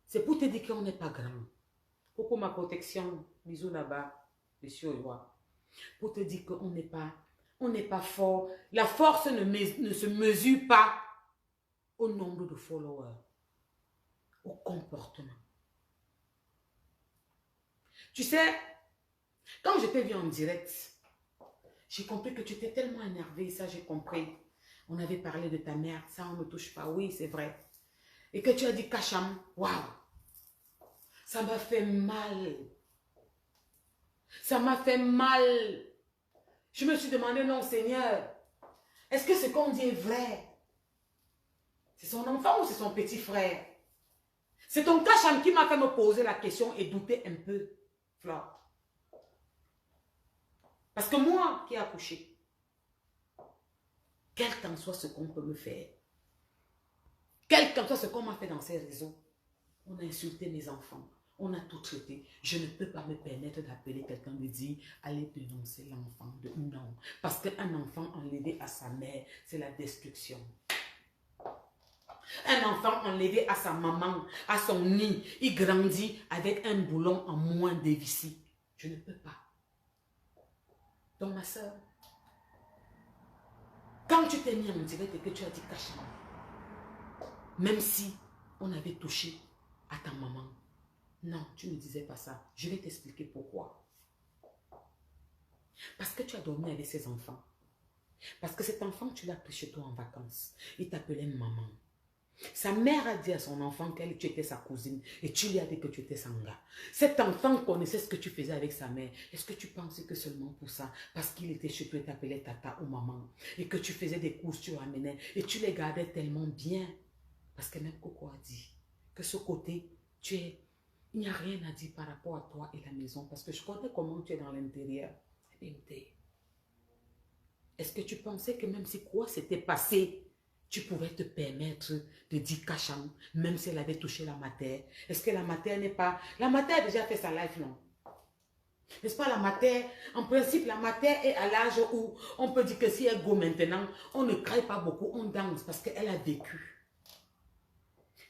C'est pour te dire qu'on n'est pas grand. Coucou ma protection, bisous là-bas, monsieur Oyoa. Pour te dire qu'on n'est pas fort. La force ne se mesure pas au nombre de followers, au comportement. Tu sais, quand je t'ai vu en direct, j'ai compris que tu étais tellement énervé, ça j'ai compris. On avait parlé de ta mère, ça on ne touche pas, oui c'est vrai. Et que tu as dit Kacham, waouh, ça m'a fait mal. Ça m'a fait mal. Je me suis demandé, non Seigneur, est-ce que ce qu'on dit est vrai? C'est son enfant ou c'est son petit frère? C'est ton Kacham qui m'a fait me poser la question et douter un peu, Flore. Parce que moi qui ai accouché, quel qu'en soit ce qu'on peut me faire, quel qu'en soit ce qu'on m'a fait dans ces réseaux, on a insulté mes enfants, on a tout traité. Je ne peux pas me permettre d'appeler quelqu'un de dire, allez dénoncer l'enfant de non. Parce qu'un enfant enlevé à sa mère, c'est la destruction. Un enfant enlevé à sa maman, à son nid, il grandit avec un boulon en moins dévissé. Je ne peux pas. Donc ma soeur, quand tu t'es mis en direct et que tu as dit Kacham, même si on avait touché à ta maman, non, tu ne disais pas ça. Je vais t'expliquer pourquoi. Parce que tu as dormi avec ses enfants. Parce que cet enfant, tu l'as pris chez toi en vacances. Il t'appelait maman. Sa mère a dit à son enfant qu'elle, tu étais sa cousine et tu lui as dit que tu étais Sanga. Cet enfant connaissait ce que tu faisais avec sa mère. Est-ce que tu pensais que seulement pour ça, parce qu'il était chez toi et t'appelait tata ou maman, et que tu faisais des courses, tu ramenais et tu les gardais tellement bien? Parce que même Coco a dit que ce côté, il n'y a rien à dire par rapport à toi et la maison, parce que je connais comment tu es dans l'intérieur. Est-ce que tu pensais que même si quoi s'était passé, tu pouvais te permettre de dire Kacham, même si elle avait touché la matière? Est-ce que la matière n'est pas... La matière a déjà fait sa life, non? N'est-ce pas la matière? En principe, la matière est à l'âge où on peut dire que si elle go maintenant, on ne crie pas beaucoup, on danse parce qu'elle a vécu.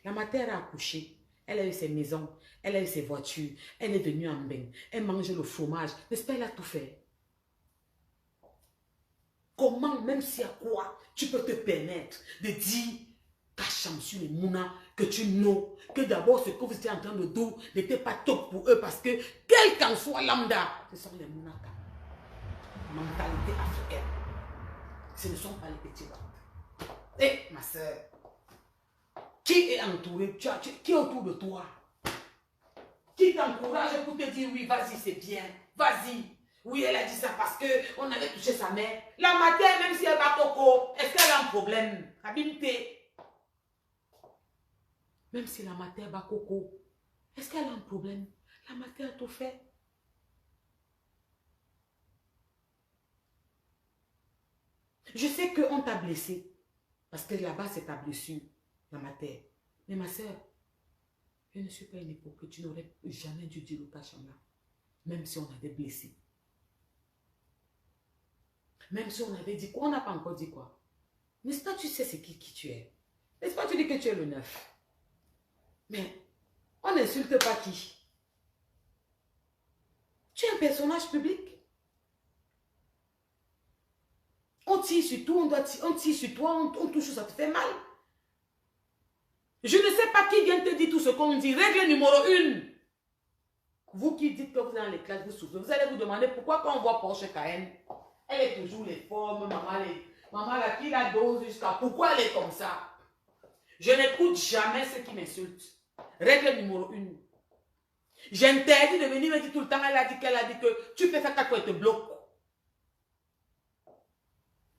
La matière a accouché, elle a eu ses maisons, elle a eu ses voitures, elle est venue en bain, elle mange le fromage, n'est-ce pas, elle a tout fait. Comment, même si à quoi, tu peux te permettre de dire Kacham sur les mounas, que tu n'os, que d'abord ce que vous étiez en train de dire n'était pas top pour eux parce que, quel qu'en soit lambda, ce sont les mounas. Mentalité africaine. Ce ne sont pas les petits blancs. Et ma soeur, qui est entouré, qui est autour de toi? Qui t'encourage pour te dire oui, vas-y, c'est bien, vas-y. Oui, elle a dit ça parce qu'on avait touché sa mère. La matière, même si elle va coco, est-ce qu'elle a un problème? Habimté. Même si la matière va coco, est-ce qu'elle a un problème? La matière a tout fait. Je sais qu'on t'a blessé. Parce que là-bas, c'est ta blessure, la matière. Mais ma soeur, je ne suis pas une hypocrite. Tu n'aurais jamais dû dire le Kacham là. Même si on avait blessé. Même si on avait dit quoi, on n'a pas encore dit quoi. N'est-ce pas, tu sais qui tu es? N'est-ce pas, tu dis que tu es le 9? Mais on n'insulte pas qui? Tu es un personnage public. On tire sur tout, on tire sur toi, on touche, ça te fait mal. Je ne sais pas qui vient te dire tout ce qu'on dit. Règle numéro 1. vous qui dites que vous êtes dans les classes, vous souffrez, vous allez vous demander pourquoi quand on voit Porsche Cayenne, elle est toujours les formes, maman là, qui la dose jusqu'à... Pourquoi elle est comme ça? Je n'écoute jamais ceux qui m'insultent. Règle numéro 1. J'interdis de venir me dire tout le temps, elle a dit que tu peux faire 4 fois et te bloque.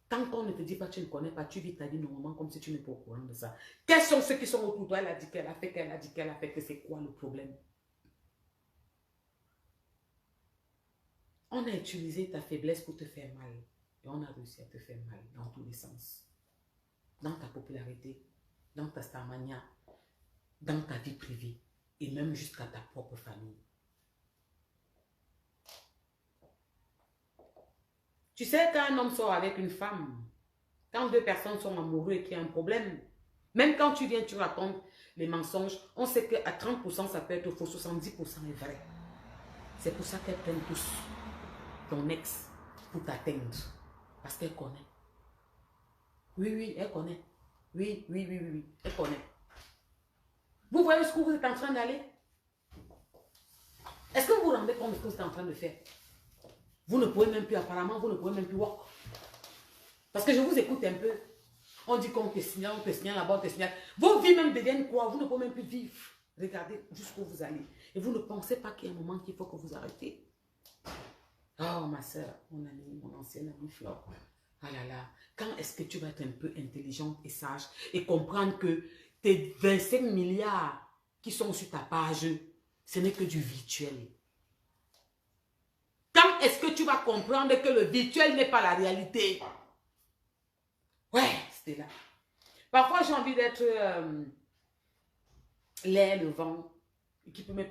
Tant qu'on ne te dit pas, tu ne connais pas, tu vis ta vie normalement comme si tu n'es pas au courant de ça. Quels sont ceux qui sont autour de toi? Elle a dit qu'elle a fait, qu'elle a dit qu'elle a fait, que c'est quoi le problème? On a utilisé ta faiblesse pour te faire mal. Et on a réussi à te faire mal dans tous les sens. Dans ta popularité, dans ta starmania, dans ta vie privée et même jusqu'à ta propre famille. Tu sais, quand un homme sort avec une femme, quand 2 personnes sont amoureux et qu'il y a un problème, même quand tu viens, tu racontes les mensonges, on sait qu'à 30%, ça peut être faux, 70% est vrai. C'est pour ça qu'elles prennent tous ton ex pour t'atteindre. Parce qu'elle connaît. Oui, elle connaît. Oui, elle connaît. Vous voyez ce que vous êtes en train d'aller? Est-ce que vous vous rendez compte de ce que vous êtes en train de faire? Vous ne pouvez même plus, apparemment, vous ne pouvez même plus walk. Parce que je vous écoute un peu. On dit qu'on te signale là-bas, on te signale. Vos vies même deviennent quoi? Vous ne pouvez même plus vivre. Regardez jusqu'où vous allez. Et vous ne pensez pas qu'il y a un moment qu'il faut que vous arrêtez. Oh, ma soeur, mon amie, mon ancienne amie Flore. Ah là là, quand est-ce que tu vas être un peu intelligente et sage et comprendre que tes 25 milliards qui sont sur ta page, ce n'est que du virtuel. Quand est-ce que tu vas comprendre que le virtuel n'est pas la réalité? Ouais, c'était là. Parfois, j'ai envie d'être l'air, le vent, qui peut me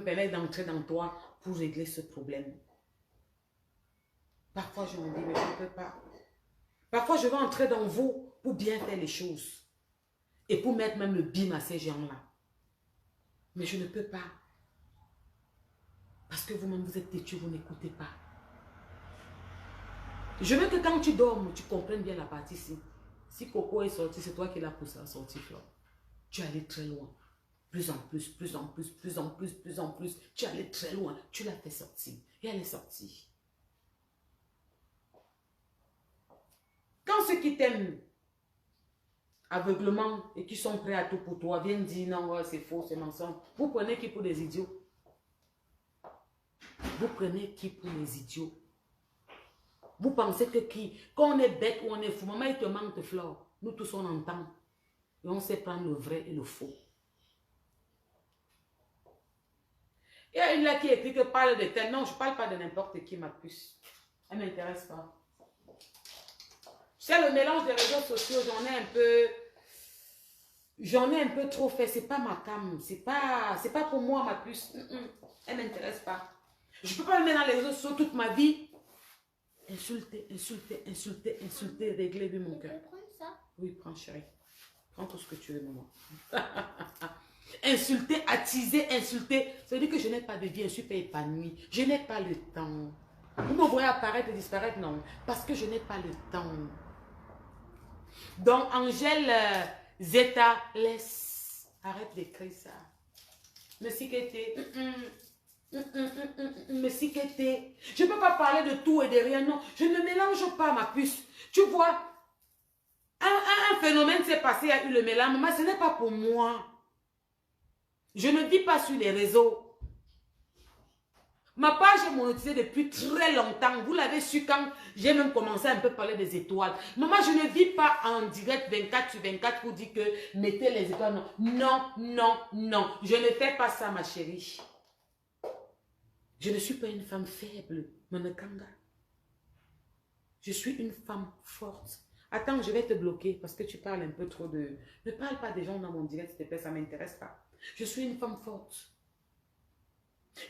permettre d'entrer dans toi pour régler ce problème. Parfois, j'ai envie, mais je ne peux pas. Parfois, je veux entrer dans vous pour bien faire les choses. Et pour mettre même le bim à ces gens-là. Mais je ne peux pas. Parce que vous-même, vous êtes têtu, vous n'écoutez pas. Je veux que quand tu dormes, tu comprennes bien la partie ici. Si Coco est sorti, c'est toi qui l'as poussé à sortir, Flore. Tu es allé très loin. Plus en plus. Tu es allé très loin. Tu l'as fait sortir. Et elle est sortie. Quand ceux qui t'aiment aveuglement et qui sont prêts à tout pour toi viennent dire non, c'est faux, c'est mensonge, vous prenez qui pour des idiots? Vous prenez qui pour les idiots? Vous pensez que qui? Quand on est bête ou on est fou, maman, il te manque de Flore. Nous tous, on entend. Et on sait prendre le vrai et le faux. Il y a une là qui écrit que parle de tel. Non, je ne parle pas de n'importe qui, ma puce. Elle ne m'intéresse pas. C'est le mélange des réseaux sociaux, j'en ai un peu trop fait. C'est pas ma cam. C'est pas pour moi, ma puce. Elle ne m'intéresse pas. Je ne peux pas me mettre dans les réseaux sociaux toute ma vie. Insulter, régler lui mon cœur. Tu peux prendre ça? Oui, prends chérie. Prends tout ce que tu veux, maman. Insulter, attiser, insulter. Ça veut dire que je n'ai pas de vie, je ne suis pas épanouie. Je n'ai pas le temps. Vous me voyez apparaître et disparaître? Non. Parce que je n'ai pas le temps. Donc, Angèle Zeta, laisse. Arrête d'écrire ça. Merci Kété. Merci Kété. Je ne peux pas parler de tout et de rien. Non, je ne mélange pas ma puce. Tu vois, un phénomène s'est passé, il y a eu le mélange. Mais ce n'est pas pour moi. Je ne vis pas sur les réseaux. Ma page est monétisée depuis très longtemps. Vous l'avez su quand j'ai même commencé à un peu parler des étoiles. Maman, je ne vis pas en direct 24/24 pour dire que mettez les étoiles. Non. Je ne fais pas ça, ma chérie. Je ne suis pas une femme faible, Manakanga. Je suis une femme forte. Attends, je vais te bloquer parce que tu parles un peu trop de... Ne parle pas des gens dans mon direct, s'il te plaît, ça ne m'intéresse pas. Je suis une femme forte.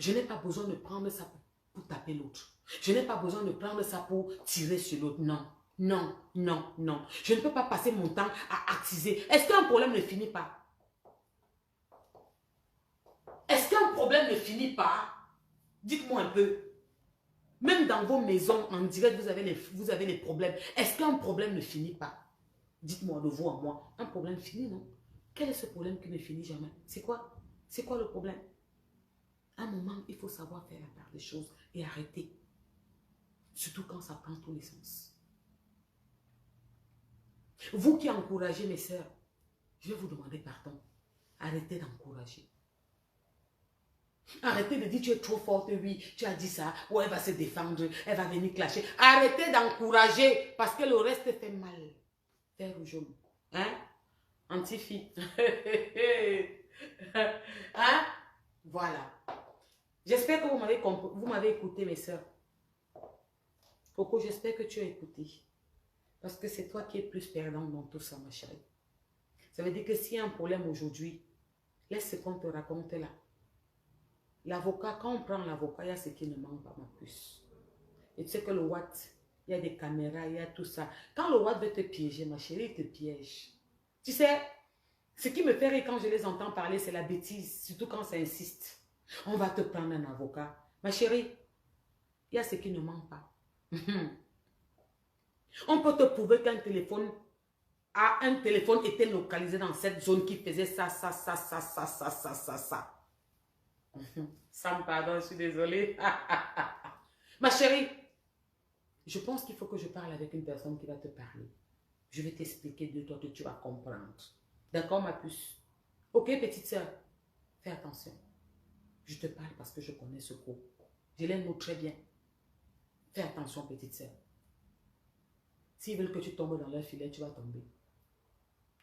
Je n'ai pas besoin de prendre ça pour taper l'autre. Je n'ai pas besoin de prendre ça pour tirer sur l'autre. Non. Je ne peux pas passer mon temps à attiser. Est-ce qu'un problème ne finit pas? Est-ce qu'un problème ne finit pas? Dites-moi un peu. Même dans vos maisons, en direct, vous avez les problèmes. Est-ce qu'un problème ne finit pas? Dites-moi de vous à moi. Un problème finit, non? Quel est ce problème qui ne finit jamais? C'est quoi? C'est quoi le problème? À un moment, il faut savoir faire la part des choses et arrêter. Surtout quand ça prend tous les sens. Vous qui encouragez mes sœurs, je vais vous demander pardon. Arrêtez d'encourager. Arrêtez de dire tu es trop forte, oui, tu as dit ça, ou elle va se défendre, elle va venir clasher. Arrêtez d'encourager parce que le reste fait mal. Vert ou jaune. Hein? Anti-fille. Hein? Voilà. J'espère que vous m'avez écouté, mes soeurs. Coco, j'espère que tu as écouté. Parce que c'est toi qui es plus perdant dans tout ça, ma chérie. Ça veut dire que s'il y a un problème aujourd'hui, laisse ce qu'on te raconte là. L'avocat, quand on prend l'avocat, il y a ce qui ne manque pas, ma puce. Et tu sais que le Watt, il y a des caméras, il y a tout ça. Quand le Watt veut te piéger, ma chérie, il te piège. Tu sais, ce qui me fait rire quand je les entends parler, c'est la bêtise, surtout quand ça insiste. On va te prendre un avocat. Ma chérie, il y a ce qui ne manque pas. On peut te prouver qu'un téléphone était localisé dans cette zone qui faisait ça. Sans pardon, je suis désolée. Ma chérie, je pense qu'il faut que je parle avec une personne qui va te parler. Je vais t'expliquer de toi que tu vas comprendre. D'accord, ma puce? Ok, petite soeur, fais attention. Je te parle parce que je connais ce coup. Je les mots très bien. Fais attention, petite soeur. S'ils veulent que tu tombes dans leur filet, tu vas tomber.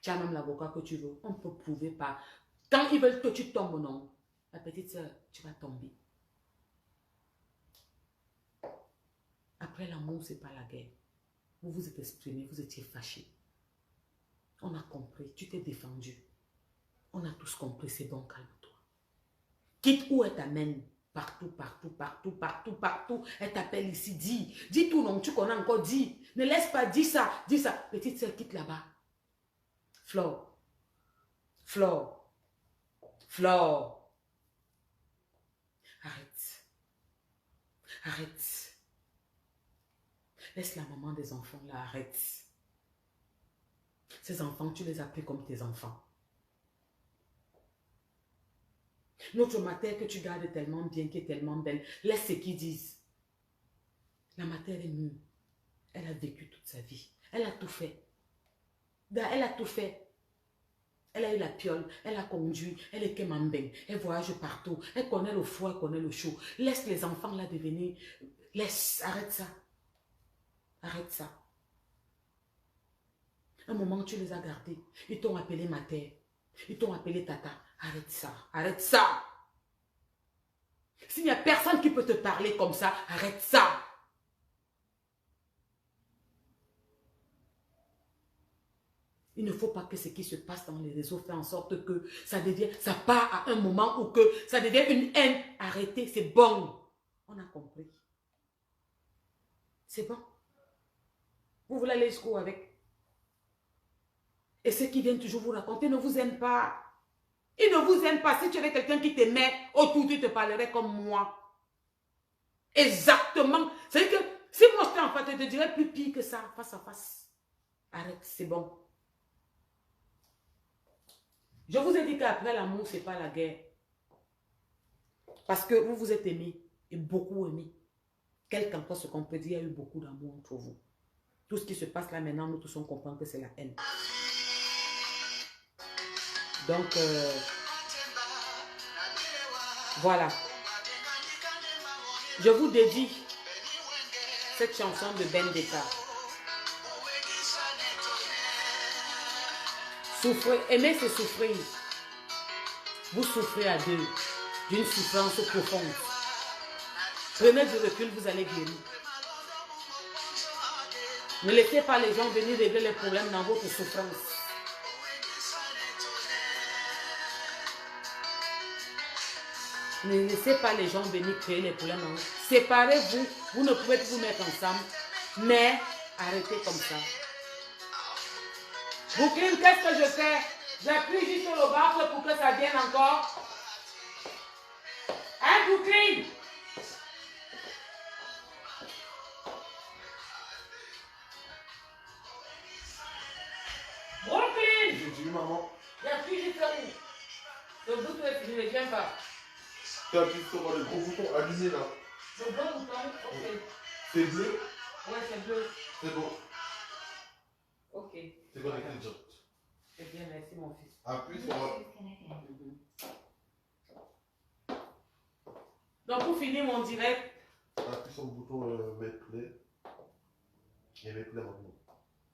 Tu as même l'avocat que tu veux. On peut prouver par... Quand ils veulent que tu tombes, non. Ma petite soeur, tu vas tomber. Après l'amour, ce n'est pas la guerre. Vous vous êtes exprimé, vous étiez fâché. On a compris, tu t'es défendu. On a tous compris, c'est bon, calme-toi. Quitte où elle t'amène. Partout. Elle t'appelle ici, dis tout non, tu connais encore, dis. Ne laisse pas, dis ça. Petite soeur, quitte là-bas. Flore. Arrête. Laisse la maman des enfants là, arrête. Ces enfants, tu les as pris comme tes enfants. Notre matière que tu gardes tellement bien, qui est tellement belle, laisse ce qu'ils disent. La matière est mûre. Elle a vécu toute sa vie. Elle a tout fait. Elle a eu la piole, elle a conduit, elle est Kemambeng, elle voyage partout, elle connaît le froid, elle connaît le chaud. Laisse les enfants là devenir. Arrête ça. Un moment, tu les as gardés. Ils t'ont appelé ma terre. Ils t'ont appelé tata. Arrête ça. S'il n'y a personne qui peut te parler comme ça, arrête ça. Il ne faut pas que ce qui se passe dans les réseaux fait en sorte que ça part à un moment où que ça devient une haine. Arrêtez, c'est bon. On a compris. C'est bon. Vous voulez aller jusqu'où avec? Et ceux qui viennent toujours vous raconter ne vous aiment pas. Ils ne vous aiment pas. Si tu avais quelqu'un qui t'aimait autour, tu te parlerais comme moi. Exactement. C'est-à-dire que si moi je t'ai en face, je te dirais plus pire que ça, face à face. Arrête, c'est bon. Je vous ai dit qu'après l'amour, ce n'est pas la guerre. Parce que vous vous êtes aimés et beaucoup aimés. Quel qu'en ce qu'on peut dire, il y a eu beaucoup d'amour entre vous. Tout ce qui se passe là maintenant, nous tous on comprend que c'est la haine. Donc, voilà. Je vous dédie cette chanson de Bendeka. Souffrez, aimer c'est souffrir. Vous souffrez à deux, d'une souffrance profonde. Prenez du recul, vous allez guérir. Ne laissez pas les gens venir régler les problèmes dans votre souffrance. Ne laissez pas les gens venir créer les problèmes dans vous. Séparez-vous, vous ne pouvez plus vous mettre ensemble, mais arrêtez comme ça. Brooklyn, qu'est-ce que je fais? J'appuie juste sur le bas pour que ça vienne encore. Hein, Brooklyn? Brooklyn! J'ai dit maman. J'appuie juste où? Le bout est fini, ne viens pas. Tu appuies sur le gros bouton allumé là. Le bon bouton, ok. C'est bleu? Ouais, c'est bleu. C'est bon. Ok. C'est connecté déjà. C'est bien, merci mon fils. Appuie sur la... Donc pour finir mon direct, Appuie sur le bouton Make Play. Et Make Play maintenant.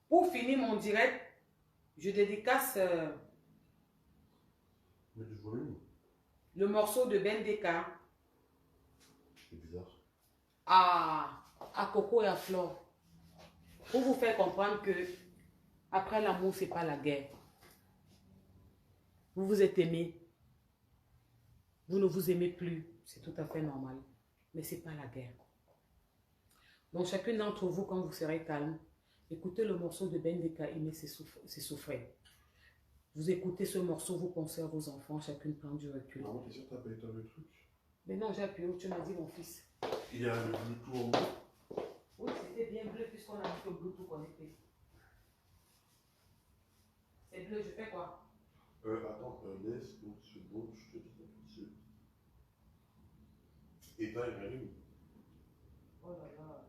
pour finir mon direct, je dédicace Mets du volume. le morceau de Ben Deka C'est bizarre. à Coco et à Flore. Pour vous faire comprendre que après l'amour, c'est pas la guerre. Vous vous êtes aimé. Vous ne vous aimez plus. C'est tout à fait normal. Mais c'est pas la guerre. Donc chacune d'entre vous, quand vous serez calme, écoutez le morceau de Ben Deka, Aimer c'est souffrir. Vous écoutez ce morceau, vous pensez à vos enfants, chacune prend du recul. Maman, t'es sûr que t'as pas éteint le truc? Mais non, j'ai appuyé où tu m'as dit mon fils. Il y a le Bluetooth en haut. Oui, c'était bien bleu puisqu'on a mis le Bluetooth connecté. C'est bleu, je fais quoi? Attends, laisse une seconde, je te dis ça tout de suite. Éteins et rallume. Oh là là.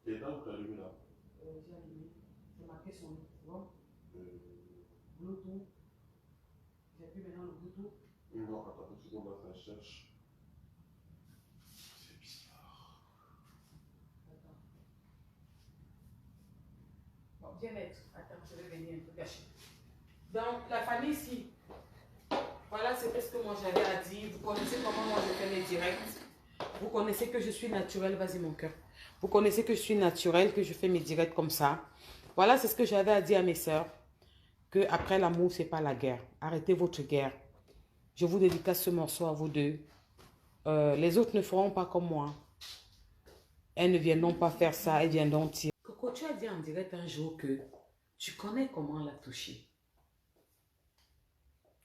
Éteins ou t'as allumé là? J'ai allumé. C'est marqué sur nous. C'est bon? Euh... Bluetooth. J'appuie maintenant le Bluetooth. Non, attends une seconde, là, ça cherche. C'est bizarre. Attends. Bon, viens mettre. Attends, je vais venir un peu cacher. Donc, la famille ici. Voilà, c'était ce que moi j'avais à dire. Vous connaissez comment moi je fais mes directs. Vous connaissez que je suis naturelle. Vas-y, mon cœur. Vous connaissez que je suis naturelle, que je fais mes directs comme ça. Voilà, c'est ce que j'avais à dire à mes sœurs. Que après l'amour, c'est pas la guerre. Arrêtez votre guerre. Je vous dédicace ce morceau à vous deux. Les autres ne feront pas comme moi. Elles ne viendront pas faire ça. Elles viendront tirer. Coco, tu as dit en direct un jour que tu connais comment la toucher.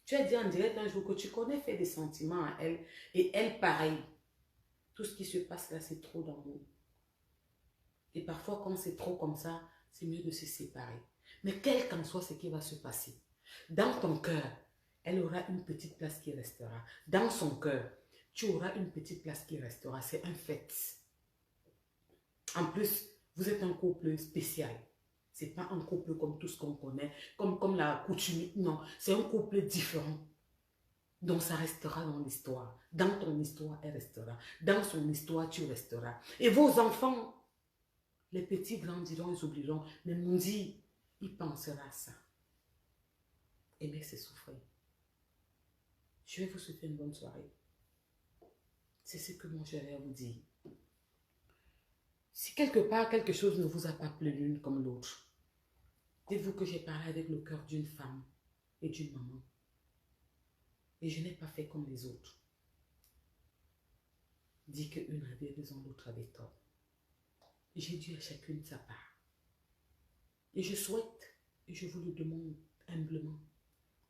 Tu as dit en direct un jour que tu connais faire des sentiments à elle. Et elle, pareil. Tout ce qui se passe là, c'est trop d'amour. Et parfois, quand c'est trop comme ça, c'est mieux de se séparer. Mais quel qu'en soit ce qui va se passer, dans ton cœur, elle aura une petite place qui restera. Dans son cœur, tu auras une petite place qui restera. C'est un fait. En plus, vous êtes un couple spécial. Ce n'est pas un couple comme tout ce qu'on connaît, comme la coutume. Non, c'est un couple différent. Donc ça restera dans l'histoire. Dans ton histoire, elle restera. Dans son histoire, tu resteras. Et vos enfants, les petits grandiront, ils oublieront. Mais Mundi, il pensera à ça. Aimer, c'est souffrir. Je vais vous souhaiter une bonne soirée. C'est ce que moi j'avais à vous dire. Si quelque part, quelque chose ne vous a pas plu l'une comme l'autre, dites-vous que j'ai parlé avec le cœur d'une femme et d'une maman. Et je n'ai pas fait comme les autres. Dit qu'une avait raison, l'autre avait tort. J'ai dit à chacune sa part. Et je souhaite, et je vous le demande humblement,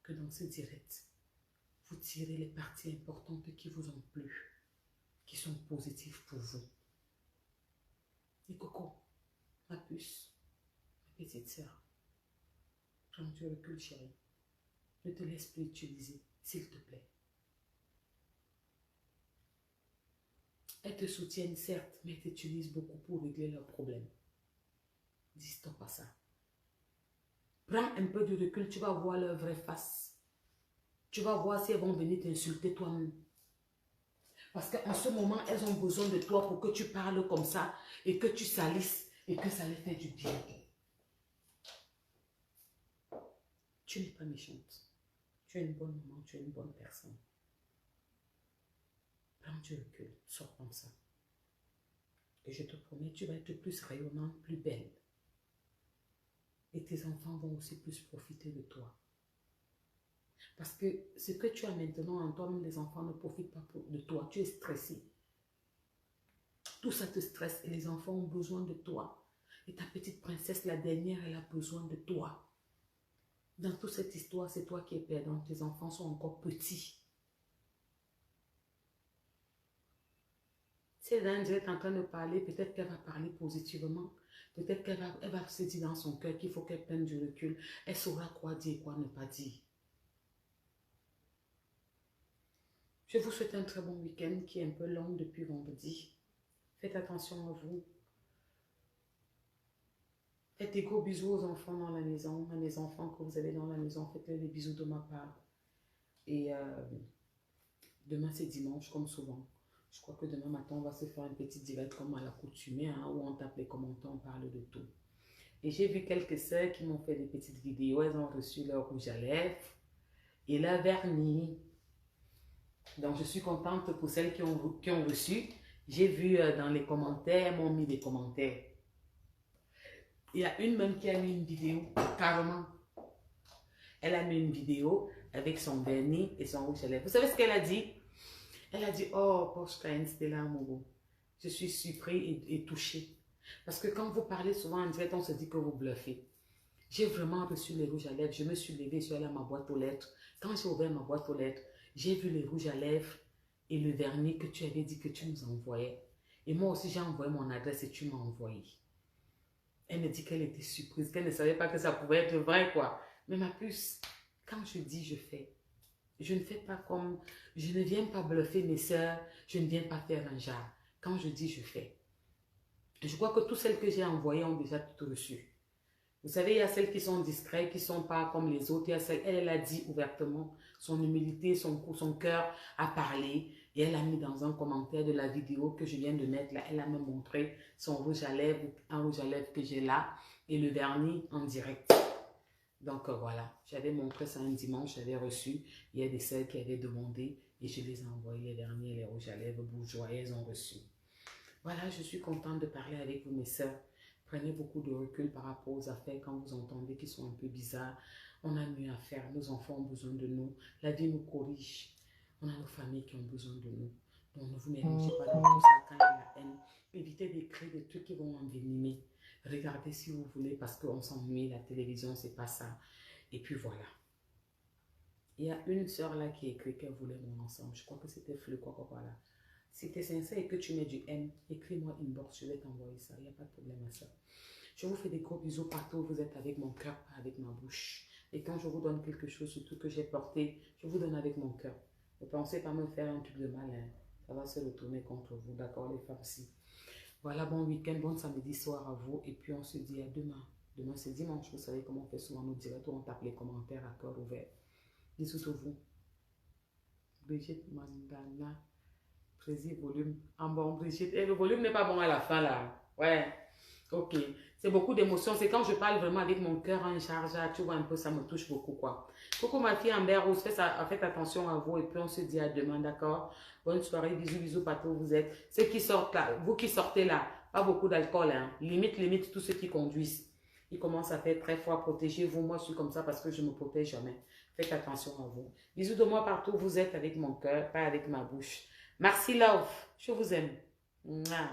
que dans ce direct, vous tirez les parties importantes qui vous ont plu, qui sont positives pour vous. Et Coco, ma puce, ma petite sœur, prends du recul, chérie. Ne te laisse plus utiliser, s'il te plaît. Elles te soutiennent, certes, mais elles t'utilisent beaucoup pour régler leurs problèmes. Dis stop à ça. Prends un peu de recul, tu vas voir leur vraie face. Tu vas voir si elles vont venir t'insulter toi-même. Parce qu'en ce moment, elles ont besoin de toi pour que tu parles comme ça et que tu salisses et que ça les fait du bien. Tu n'es pas méchante. Tu es une bonne maman, tu es une bonne personne. Prends du recul, sors comme ça. Et je te promets, tu vas être plus rayonnante, plus belle. Et tes enfants vont aussi plus profiter de toi. Parce que ce que tu as maintenant en toi, même les enfants ne profitent pas de toi. Tu es stressé. Tout ça te stresse et les enfants ont besoin de toi. Et ta petite princesse, la dernière, elle a besoin de toi. Dans toute cette histoire, c'est toi qui es perdant. Tes enfants sont encore petits. Si elle est en train de parler, peut-être qu'elle va parler positivement. Peut-être elle va se dire dans son cœur qu'il faut qu'elle prenne du recul. Elle saura quoi dire et quoi ne pas dire. Je vous souhaite un très bon week-end qui est un peu long depuis vendredi. Faites attention à vous. Faites des gros bisous aux enfants dans la maison, à mes enfants que vous avez dans la maison. Faites-les des bisous de ma part. Et demain, c'est dimanche, comme souvent. Je crois que demain matin, on va se faire un petit direct comme à l'accoutumée, hein, où on tape les commentaires, on parle de tout. Et j'ai vu quelques sœurs qui m'ont fait des petites vidéos. Elles ont reçu leur rouge à lèvres et leur vernis. Donc, je suis contente pour celles qui ont reçu. J'ai vu dans les commentaires, elles m'ont mis des commentaires. Il y a une même qui a mis une vidéo, carrément. Elle a mis une vidéo avec son vernis et son rouge à lèvres. Vous savez ce qu'elle a dit? Elle a dit, oh, Porsche Cayenne, c'était là, Mogo. Je suis surpris et touchée. Parce que quand vous parlez souvent en direct, on se dit que vous bluffez. J'ai vraiment reçu les rouges à lèvres. Je me suis levée, je suis allée à ma boîte aux lettres. Quand j'ai ouvert ma boîte aux lettres, j'ai vu les rouges à lèvres et le vernis que tu avais dit que tu nous envoyais. Et moi aussi, j'ai envoyé mon adresse et tu m'as envoyé. Elle me dit qu'elle était surprise, qu'elle ne savait pas que ça pouvait être vrai, quoi. Mais ma puce, quand je dis, je fais. Je ne fais pas comme... Je ne viens pas bluffer mes soeurs. Je ne viens pas faire un genre. Quand je dis, je fais. Je crois que toutes celles que j'ai envoyées ont déjà tout reçu. Vous savez, il y a celles qui sont discrètes, qui ne sont pas comme les autres. Il y a celles, elle a dit ouvertement son humilité, son cœur a parlé. Et elle a mis dans un commentaire de la vidéo que je viens de mettre là. Elle a me montré son rouge à lèvres, un rouge à lèvres que j'ai là. Et le vernis en direct. Donc voilà, j'avais montré ça un dimanche, j'avais reçu. Il y a des sœurs qui avaient demandé et je les ai envoyés les derniers, les rouges à lèvres bourgeois, elles ont reçu. Voilà, je suis contente de parler avec vous, mes sœurs. Prenez beaucoup de recul par rapport aux affaires quand vous entendez qu'ils sont un peu bizarres. On a mieux à faire, nos enfants ont besoin de nous, la vie nous corrige. On a nos familles qui ont besoin de nous. Donc ne vous mélangez pas dans tout ça quand il y a la haine. Évitez d'écrire des trucs qui vont envenimer. Regardez si vous voulez parce qu'on s'ennuie, la télévision, c'est pas ça. Et puis voilà. Il y a une soeur là qui a écrit qu'elle voulait mon ensemble. Je crois que c'était Fleu, quoi, voilà. Si tu es sincère et que tu mets du M, écris-moi inbox, je vais t'envoyer ça. Il n'y a pas de problème à ça. Je vous fais des gros bisous partout où vous êtes avec mon cœur, pas avec ma bouche. Et quand je vous donne quelque chose, surtout que j'ai porté, je vous donne avec mon cœur. Ne pensez pas me faire un truc de mal, hein. Ça va se retourner contre vous, d'accord, les femmes aussi. Voilà, bon week-end, bon samedi soir à vous. Et puis, on se dit à demain. Demain, c'est dimanche. Vous savez comment on fait souvent nos directs. On tape les commentaires à cœur ouvert. Bisous sur vous. Brigitte Mandana. Plaisir, volume. En bon, Brigitte. Et le volume n'est pas bon à la fin, là. Ouais. Ok. C'est beaucoup d'émotions. C'est quand je parle vraiment avec mon cœur en charge. Tu vois un peu, ça me touche beaucoup, quoi. Coucou, ma fille Amber Rose. Faites attention à vous. Et puis, on se dit à demain, d'accord? Bonne soirée, bisous, bisous partout où vous êtes. Ceux qui sortent là, vous qui sortez là, pas beaucoup d'alcool, hein. Limite tous ceux qui conduisent. Ils commencent à faire très froid, protégez-vous. Moi, je suis comme ça parce que je ne me protège jamais. Faites attention à vous. Bisous de moi partout où vous êtes avec mon cœur, pas avec ma bouche. Merci, love. Je vous aime. Mouah.